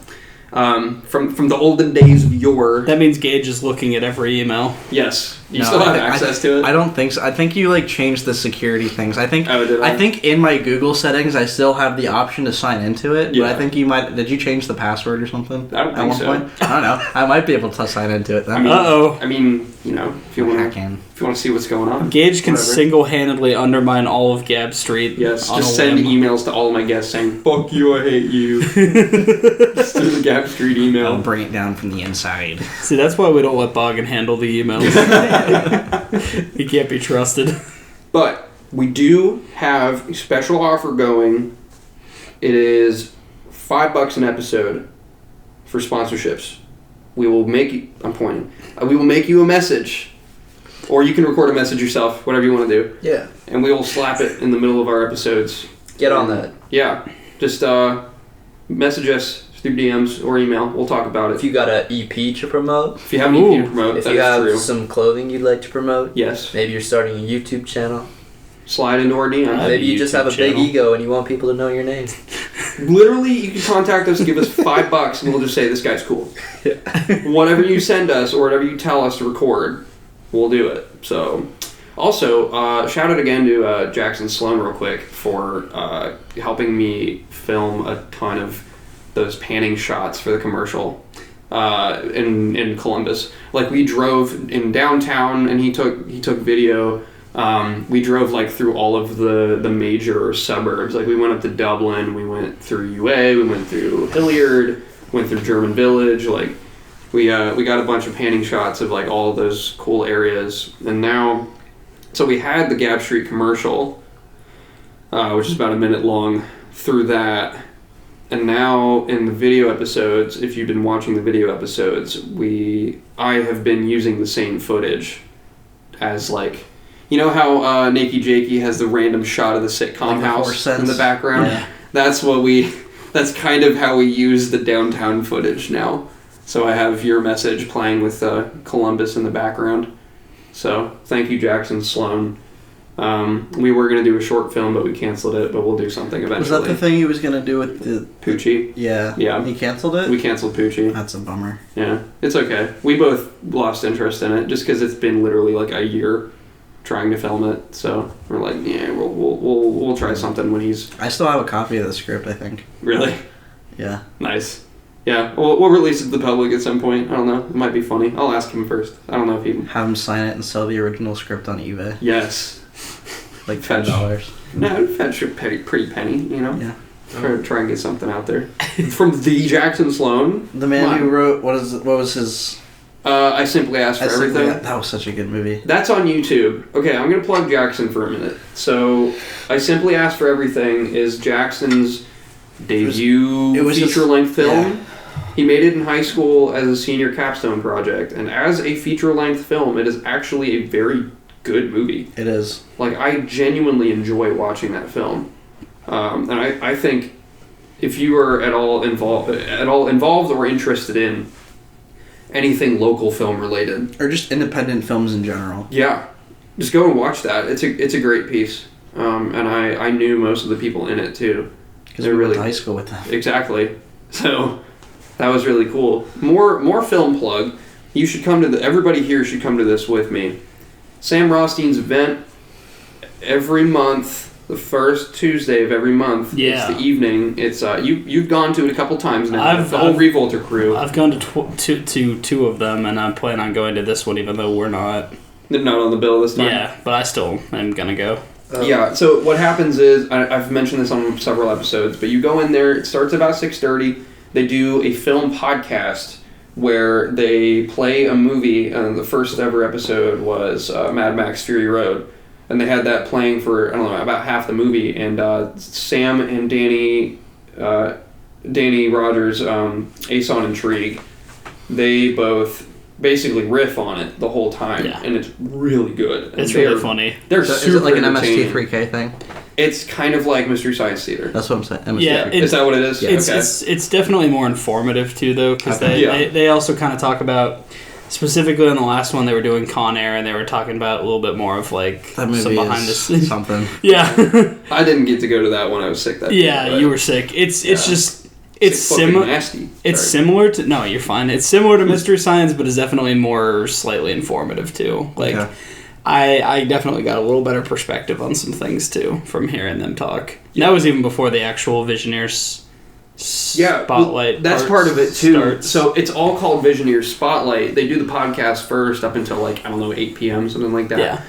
Speaker 2: From the olden days of yore.
Speaker 5: That means Gage is looking at every email.
Speaker 2: Yes. You
Speaker 4: No,
Speaker 2: still have
Speaker 4: I-
Speaker 2: access to it?
Speaker 4: I don't think so. I think you like changed the security things. I think.
Speaker 2: Oh, did I?
Speaker 4: I think in my Google settings, I still have the option to sign into it.
Speaker 2: Yeah.
Speaker 4: But I think you might. Did you change the password or something?
Speaker 2: I don't think so.
Speaker 4: I don't know. I might be able to sign into it then.
Speaker 2: I mean, if you want to see what's going on.
Speaker 5: Gage can
Speaker 2: whatever.
Speaker 5: single-handedly undermine all of Gab Street.
Speaker 2: Yes,
Speaker 5: on
Speaker 2: just
Speaker 5: a
Speaker 2: send
Speaker 5: whim.
Speaker 2: emails to all of my guests saying, fuck you, I hate you. Just do the Gap Street
Speaker 4: I'll
Speaker 2: email.
Speaker 4: bring it down from the inside.
Speaker 5: See, that's why we don't let Boggin handle the emails. He can't be trusted.
Speaker 2: But we do have a special offer going. It is $5 an episode for sponsorships. We will make you, I'm pointing, we will make you a message. Or you can record a message yourself, whatever you want to do.
Speaker 3: Yeah.
Speaker 2: And we will slap it in the middle of our episodes.
Speaker 3: Get on that.
Speaker 2: Yeah. Just message us through DMs or email. We'll talk about it.
Speaker 3: If you got an EP to promote,
Speaker 2: If you have anything to promote,
Speaker 3: if
Speaker 2: that
Speaker 3: you
Speaker 2: is
Speaker 3: have
Speaker 2: true.
Speaker 3: some clothing you'd like to promote,
Speaker 2: Yes.
Speaker 3: maybe you're starting a YouTube channel,
Speaker 2: Slide into our DMs.
Speaker 3: maybe you just
Speaker 5: YouTube
Speaker 3: have a big
Speaker 5: channel.
Speaker 3: ego and you want people to know your name.
Speaker 2: Literally, you can contact us, give us $5, and we'll just say this guy's cool. Whatever you send us or whatever you tell us to record, we'll do it. So, also, shout out again to Jackson Sloan real quick for helping me film a ton of
Speaker 1: those panning shots for the commercial in Columbus. Like we drove in downtown, and he took video. We drove like through all of the major suburbs. Like we went up to Dublin, we went through UA, we went through Hilliard, went through German Village. Like we got a bunch of panning shots of like all of those cool areas. And now, so we had the Gap Street commercial, which is about a minute long, through that. And now in the video episodes, if you've been watching the video episodes, I have been using the same footage as like, you know how Nakey Jakey has the random shot of the sitcom house in the background? Yeah. That's kind of how we use the downtown footage now. So I have your message playing with Columbus in the background. So thank you, Jackson Sloan. We were going to do a short film, but we canceled it, but we'll do something eventually.
Speaker 4: Was that the thing he was going to do with the...
Speaker 1: Poochie?
Speaker 4: Yeah.
Speaker 1: Yeah.
Speaker 4: He canceled it?
Speaker 1: We canceled Poochie.
Speaker 4: That's a bummer.
Speaker 1: Yeah. It's okay. We both lost interest in it, just because it's been literally like a year trying to film it. So we're like, yeah, we'll try something when he's...
Speaker 4: I still have a copy of the script, I think.
Speaker 1: Really?
Speaker 4: Yeah.
Speaker 1: Nice. Yeah, we'll release it to the public at some point. I don't know. It might be funny. I'll ask him first. I don't know if he...
Speaker 4: Have him sign it and sell the original script on eBay.
Speaker 1: Yes.
Speaker 4: Like $10.
Speaker 1: No, fetch a pretty penny, you know?
Speaker 4: Yeah.
Speaker 1: Try and get something out there. From the Jackson Sloan.
Speaker 4: The man who wrote... What was his...
Speaker 1: I Simply Asked for Everything.
Speaker 4: That was such a good movie.
Speaker 1: That's on YouTube. Okay, I'm going to plug Jackson for a minute. So, I Simply Asked for Everything is Jackson's debut feature-length film. Yeah. He made it in high school as a senior capstone project, and as a feature-length film, it is actually a very good movie.
Speaker 4: It is.
Speaker 1: Like, I genuinely enjoy watching that film. And I think if you are at all involved or interested in anything local film related,
Speaker 4: or just independent films in general,
Speaker 1: yeah, just go and watch that. It's a great piece. And I knew most of the people in it too,
Speaker 4: because we went to high school with them.
Speaker 1: Exactly. So that was really cool. More film plug. You should come to everybody here should come to this with me. Sam Rothstein's event every month. The first Tuesday of every month.
Speaker 7: Yeah.
Speaker 1: It's the evening. It's you've gone to it a couple times now. The whole Revolter crew.
Speaker 7: I've gone to two of them, and I plan on going to this one, even though we're not.
Speaker 1: They're not on the bill this time.
Speaker 7: Yeah, but I still am gonna go.
Speaker 1: Yeah. So what happens is I've mentioned this on several episodes, but you go in there. It starts about 6:30. They do a film podcast where they play a movie. The first ever episode was Mad Max Fury Road. And they had that playing for, I don't know, about half the movie. And Sam and Danny Rogers, Ace on Intrigue, they both basically riff on it the whole time. Yeah. And it's really good.
Speaker 7: It's really funny.
Speaker 1: They're
Speaker 4: so
Speaker 1: super
Speaker 4: is it like an
Speaker 1: MST3K
Speaker 4: thing?
Speaker 1: It's kind of like Mystery Science Theater.
Speaker 4: That's what I'm saying. MST3K.
Speaker 7: Yeah,
Speaker 1: is that what it is?
Speaker 7: Yeah. It's definitely more informative too, though, because they also kind of talk about... Specifically in the last one, they were doing Con Air, and they were talking about a little bit more of like
Speaker 4: that movie
Speaker 7: some behind the scenes.
Speaker 4: Something.
Speaker 1: Yeah, I didn't get to go to that when I was sick. That
Speaker 7: day, you were sick. It's similar.
Speaker 1: Nasty.
Speaker 7: It's similar to you're fine. It's similar to Mystery Science, but it's definitely more slightly informative too. Like I definitely got a little better perspective on some things too from hearing them talk. Yeah. That was even before the actual Visioneers. Spotlight.
Speaker 1: Well, that's part of it too. Starts. So it's all called Visioneers Spotlight. They do the podcast first up until 8 p.m. something like that. Yeah.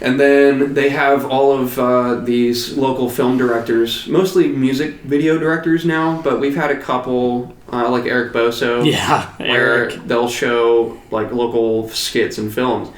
Speaker 1: And then they have all of these local film directors, mostly music video directors now, but we've had a couple like Eric Boso.
Speaker 7: Yeah,
Speaker 1: where they'll show like local skits and films.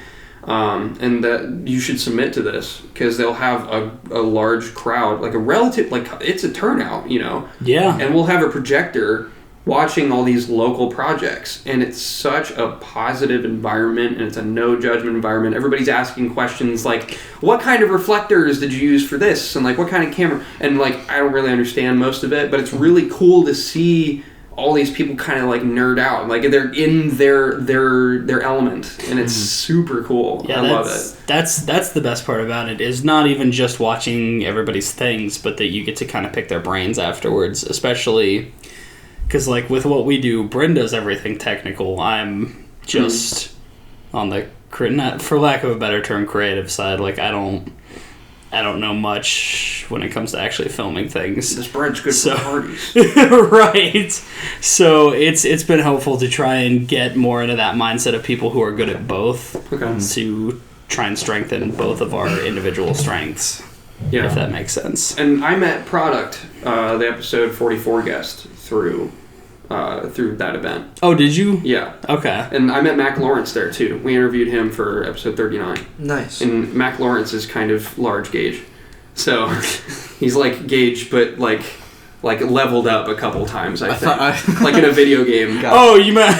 Speaker 1: And that you should submit to this because they'll have a large crowd, like a relative, like it's a turnout, you know.
Speaker 7: Yeah.
Speaker 1: And we'll have a projector watching all these local projects, and it's such a positive environment, and it's a no judgment environment. Everybody's asking questions like, "What kind of reflectors did you use for this?" and like, "What kind of camera?" And like, I don't really understand most of it, but it's really cool to see all these people kind of like nerd out, like they're in their element, and it's super cool.
Speaker 7: Yeah,
Speaker 1: I love it.
Speaker 7: That's the best part about it, is not even just watching everybody's things, but that you get to kind of pick their brains afterwards, especially because like with what we do, Bryn does everything technical. I'm just on the, for lack of a better term, creative side. Like I don't I don't know much when it comes to actually filming things.
Speaker 1: This bread's good
Speaker 7: So-
Speaker 1: for parties.
Speaker 7: Right. So it's been helpful to try and get more into that mindset of people who are good at both
Speaker 1: Okay.
Speaker 7: to try and strengthen both of our individual strengths.
Speaker 1: Yeah.
Speaker 7: If that makes sense.
Speaker 1: And I met Product, the episode 44 guest, through that event.
Speaker 7: Oh, did you?
Speaker 1: Yeah.
Speaker 7: Okay.
Speaker 1: And I met Mac Lawrence there too. We interviewed him for episode 39.
Speaker 3: Nice.
Speaker 1: And Mac Lawrence is kind of large Gage. So he's like Gage, but like leveled up a couple times, I think. Like in a video game.
Speaker 7: Oh, you meant...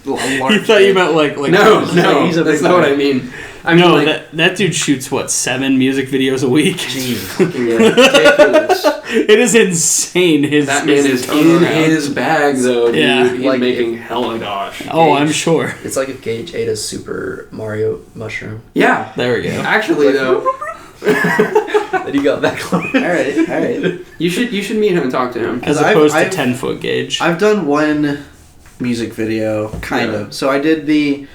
Speaker 7: You thought you meant like
Speaker 1: No,
Speaker 3: he's a
Speaker 1: that's
Speaker 3: big
Speaker 1: not what
Speaker 3: guy.
Speaker 1: I mean. I mean,
Speaker 7: no,
Speaker 1: like,
Speaker 7: that dude shoots, 7 music videos a week?
Speaker 1: fucking ridiculous.
Speaker 7: It is insane.
Speaker 1: That man is in his bag, though, dude.
Speaker 7: Yeah.
Speaker 1: He's
Speaker 3: Like,
Speaker 1: making hella dosh.
Speaker 7: Oh, I'm sure.
Speaker 3: It's like if Gage ate a Super Mario mushroom.
Speaker 1: Yeah.
Speaker 7: There we go.
Speaker 1: Actually, though,
Speaker 3: And you got back on.
Speaker 4: Alright.
Speaker 1: you should meet him and talk to him.
Speaker 7: As
Speaker 4: I've-
Speaker 7: opposed to
Speaker 4: I've-
Speaker 7: 10-foot Gage.
Speaker 4: I've done one music video, kind
Speaker 1: Yeah.
Speaker 4: of. So I did the,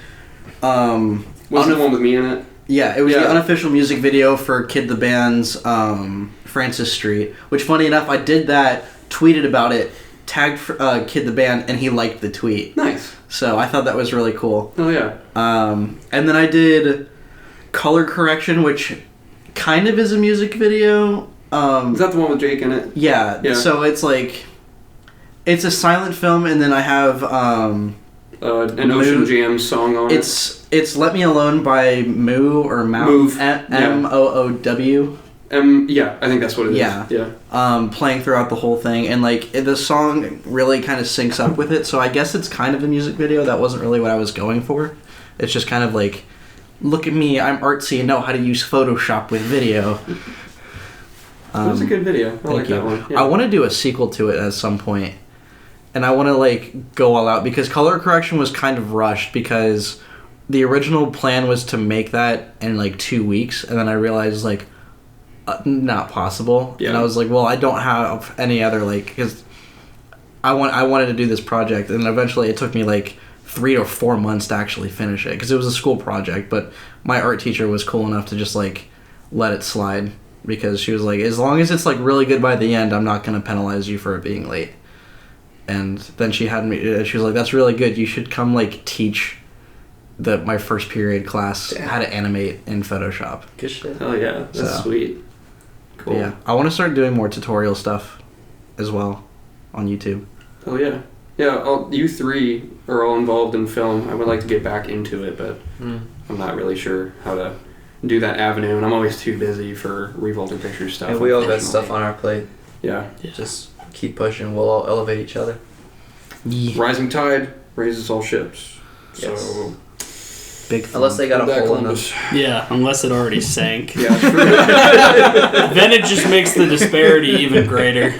Speaker 1: Wasn't the one with me in it?
Speaker 4: yeah, it was
Speaker 1: Yeah.
Speaker 4: the unofficial music video for Kid the Band's Francis Street, which, funny enough, I did that, tweeted about it, tagged Kid the Band, and he liked the tweet.
Speaker 1: Nice.
Speaker 4: So I thought that was really cool.
Speaker 1: Oh, yeah.
Speaker 4: And then I did Color Correction, which kind of is a music video.
Speaker 1: Is that the one with Jake in it?
Speaker 4: Yeah,
Speaker 1: Yeah.
Speaker 4: so it's like, it's a silent film, and then I have,
Speaker 1: An Ocean Jam song on it.
Speaker 4: it's Let Me Alone by Moo or Mouth.
Speaker 1: Move.
Speaker 4: Moow.
Speaker 1: Yeah, I think that's what it is.
Speaker 4: Yeah.
Speaker 1: Yeah.
Speaker 4: Playing throughout the whole thing, and like the song really kind of syncs up with it. So I guess it's kind of a music video. That wasn't really what I was going for. It's just kind of like, look at me, I'm artsy and know how to use Photoshop with video.
Speaker 1: It was a good video. I like
Speaker 4: you.
Speaker 1: that one. Yeah.
Speaker 4: I want to do a sequel to it at some point, and I want to like go all out, because Color Correction was kind of rushed, because the original plan was to make that in like 2 weeks, and then I realized like not possible.
Speaker 1: Yeah.
Speaker 4: And I was like, well, I don't have any other, like, because I wanted to do this project, and eventually it took me like 3 or 4 months to actually finish it, because it was a school project, but my art teacher was cool enough to just like let it slide, because she was like, as long as it's like really good by the end, I'm not going to penalize you for it being late. And then she had me, she was like, that's really good, you should come like teach my first period class how to animate in Photoshop.
Speaker 3: Good shit.
Speaker 1: Oh, yeah. That's
Speaker 4: So.
Speaker 1: sweet. Cool.
Speaker 4: But yeah, I want to start doing more tutorial stuff as well on YouTube.
Speaker 1: Oh, yeah. Yeah, you three are all involved in film. I would like to get back into it, but I'm not really sure how to do that avenue, and I'm always too busy for Revolting Pictures stuff.
Speaker 3: And we all got
Speaker 1: unfortunately.
Speaker 3: stuff on our plate.
Speaker 1: Yeah.
Speaker 3: Just keep pushing. We'll all elevate each other.
Speaker 1: Rising tide raises all ships.
Speaker 3: Yes.
Speaker 1: So,
Speaker 4: Big
Speaker 3: Unless they got a
Speaker 1: Back
Speaker 3: hole in them.
Speaker 1: Columbus.
Speaker 7: Yeah, unless it already sank.
Speaker 1: Yeah, true.
Speaker 7: Then it just makes the disparity even greater.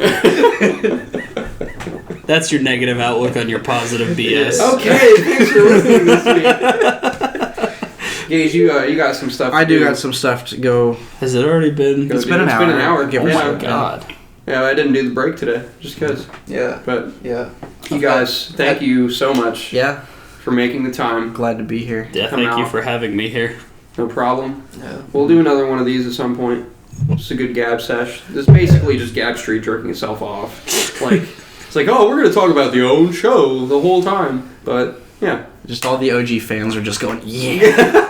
Speaker 7: That's your negative outlook on your positive BS.
Speaker 1: Okay, thanks for listening this week. Gage, you got some stuff.
Speaker 4: I
Speaker 1: to
Speaker 4: do got some stuff to go.
Speaker 7: Has it already been?
Speaker 1: Go
Speaker 4: It's
Speaker 1: do.
Speaker 4: been an
Speaker 1: It's been an
Speaker 4: hour.
Speaker 1: hour.
Speaker 4: Give
Speaker 7: Oh
Speaker 4: or
Speaker 1: yeah.
Speaker 7: my
Speaker 4: so.
Speaker 7: god.
Speaker 1: Yeah, I didn't do the break today, just because.
Speaker 3: Yeah.
Speaker 1: But
Speaker 3: Yeah.
Speaker 1: you guys, thank you so much
Speaker 4: Yeah,
Speaker 1: for making the time.
Speaker 4: glad to be here.
Speaker 7: Yeah,
Speaker 1: Come
Speaker 7: thank you
Speaker 1: out.
Speaker 7: for having me here.
Speaker 1: No problem.
Speaker 3: Yeah.
Speaker 1: We'll do another one of these at some point. Just a good gab sesh. This is basically just Gab Street jerking itself off. Like, it's like, oh, we're going to talk about the own show the whole time. But, yeah.
Speaker 4: Just all the OG fans are just going, yeah.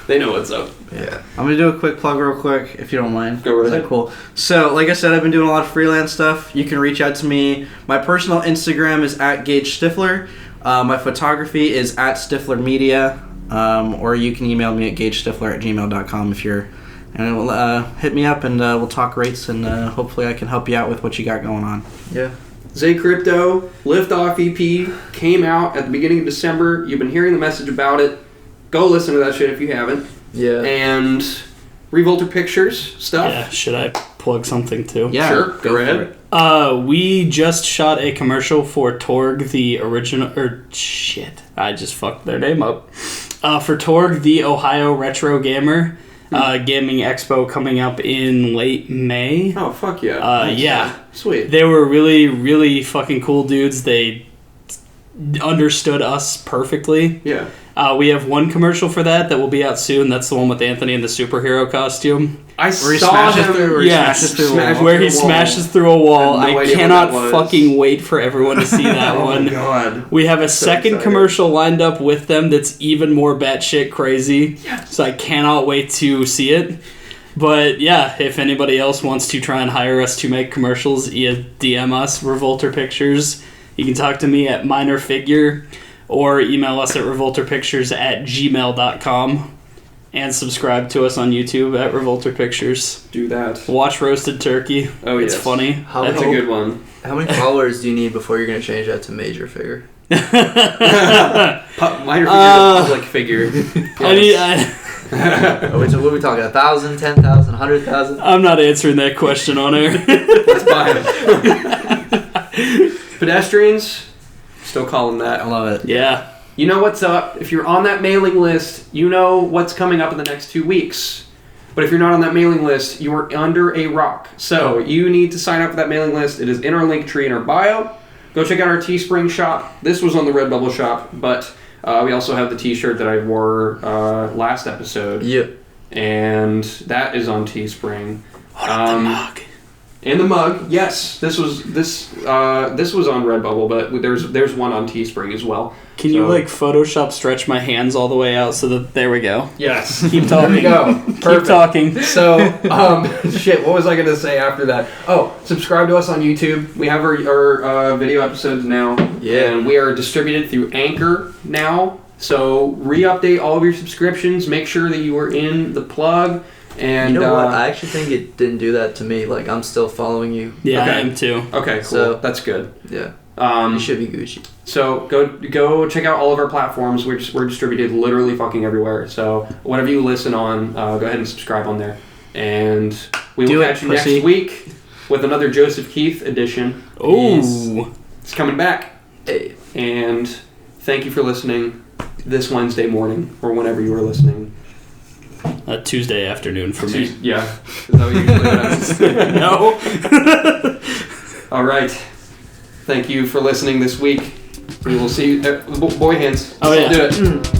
Speaker 1: They know what's up.
Speaker 3: Yeah.
Speaker 4: I'm gonna do a quick plug real quick, if you don't mind.
Speaker 1: Go right
Speaker 4: Is that
Speaker 1: ahead.
Speaker 4: cool? So, like I said, I've been doing a lot of freelance stuff. You can reach out to me. My personal Instagram is @Gage Stiffler. My photography is @Stiffler Media. Or you can email me at gagestifler@gmail.com if you're... And hit me up and we'll talk rates, and hopefully I can help you out with what you got going on.
Speaker 3: Yeah.
Speaker 1: Zay Krypto, Liftoff EP, came out at the beginning of December. You've been hearing the message about it. Go listen to that shit if you haven't.
Speaker 3: Yeah.
Speaker 1: And Revolter Pictures stuff.
Speaker 7: Yeah, should I plug something too?
Speaker 4: Yeah,
Speaker 1: Sure, go
Speaker 4: for
Speaker 1: ahead.
Speaker 4: it.
Speaker 7: We just shot a commercial for Torg, the original, I just fucked their name up. For Torg, the Ohio Retro Gamer, Gaming Expo coming up in late May.
Speaker 1: Oh, fuck yeah.
Speaker 7: Yeah.
Speaker 1: Sweet.
Speaker 7: They were really, really fucking cool dudes. They understood us perfectly.
Speaker 1: Yeah.
Speaker 7: We have one commercial for that will be out soon. That's the one with Anthony in the superhero costume.
Speaker 1: I
Speaker 4: Where he
Speaker 1: saw
Speaker 4: smashes
Speaker 1: him.
Speaker 4: through- where he
Speaker 7: Yes,
Speaker 4: smashes through a
Speaker 1: smash-
Speaker 4: wall.
Speaker 7: where he
Speaker 1: through a wall.
Speaker 7: smashes through a wall.
Speaker 1: I have no
Speaker 7: I
Speaker 1: idea what
Speaker 7: cannot
Speaker 1: that was.
Speaker 7: fucking wait for everyone to see that
Speaker 1: Oh
Speaker 7: one.
Speaker 1: my god.
Speaker 7: We have a second
Speaker 1: excited.
Speaker 7: commercial lined up with them that's even more batshit crazy. So I cannot wait to see it. But yeah, if anybody else wants to try and hire us to make commercials, DM us, Revolter Pictures. You can talk to me at Minor Figure or email us at revolterpictures@gmail.com and subscribe to us on YouTube at Revolter Pictures.
Speaker 1: Do that.
Speaker 7: Watch Roasted Turkey.
Speaker 1: Oh,
Speaker 7: It's
Speaker 1: yes.
Speaker 7: funny.
Speaker 3: How
Speaker 1: That's a good one.
Speaker 3: How many followers do you need before you're gonna change that to major figure?
Speaker 1: Minor figure, public figure.
Speaker 3: What are we talking? 1,000, 10,000, 100,000?
Speaker 7: I'm not answering that question on air.
Speaker 1: That's fine. Pedestrians, still calling that.
Speaker 4: I love it.
Speaker 7: Yeah.
Speaker 1: You know what's up. If you're on that mailing list, you know what's coming up in the next 2 weeks. But if you're not on that mailing list, you are under a rock. So you need to sign up for that mailing list. It is in our link tree in our bio. Go check out our Teespring shop. This was on the Redbubble shop, but we also have the t-shirt that I wore last episode.
Speaker 3: Yep.
Speaker 1: And that is on Teespring.
Speaker 7: What about the mug?
Speaker 1: And the mug, yes. This was on Redbubble, but there's one on Teespring as well.
Speaker 7: Can you Photoshop stretch my hands all the way out so that there we go?
Speaker 1: Yes.
Speaker 7: Keep talking.
Speaker 1: There we go.
Speaker 7: Keep
Speaker 1: Perfect.
Speaker 7: talking.
Speaker 1: So, shit, what was I going to say after that? Oh, subscribe to us on YouTube. We have our video episodes now.
Speaker 3: Yeah.
Speaker 1: And we are distributed through Anchor now. So, re-update all of your subscriptions. Make sure that you are in the plug. And
Speaker 3: You know what? I actually think it didn't do that to me. Like, I'm still following you.
Speaker 7: Yeah,
Speaker 1: Okay.
Speaker 7: I am too.
Speaker 1: Okay, cool.
Speaker 3: So-
Speaker 1: That's good.
Speaker 3: Yeah.
Speaker 1: You
Speaker 3: You should be Gucci.
Speaker 1: So go check out all of our platforms. We're distributed literally fucking everywhere. So whatever you listen on, go ahead and subscribe on there. And we will catch you
Speaker 7: pussy.
Speaker 1: next week with another Joseph Keith edition.
Speaker 7: Ooh.
Speaker 1: It's coming back.
Speaker 3: Hey.
Speaker 1: And thank you for listening this Wednesday morning or whenever you are listening.
Speaker 7: Tuesday afternoon for me.
Speaker 1: Yeah. Is that what usually happens?
Speaker 7: No.
Speaker 1: All right. Thank you for listening this week. We will see you. Boy hands.
Speaker 7: Oh, yeah.
Speaker 1: Do it.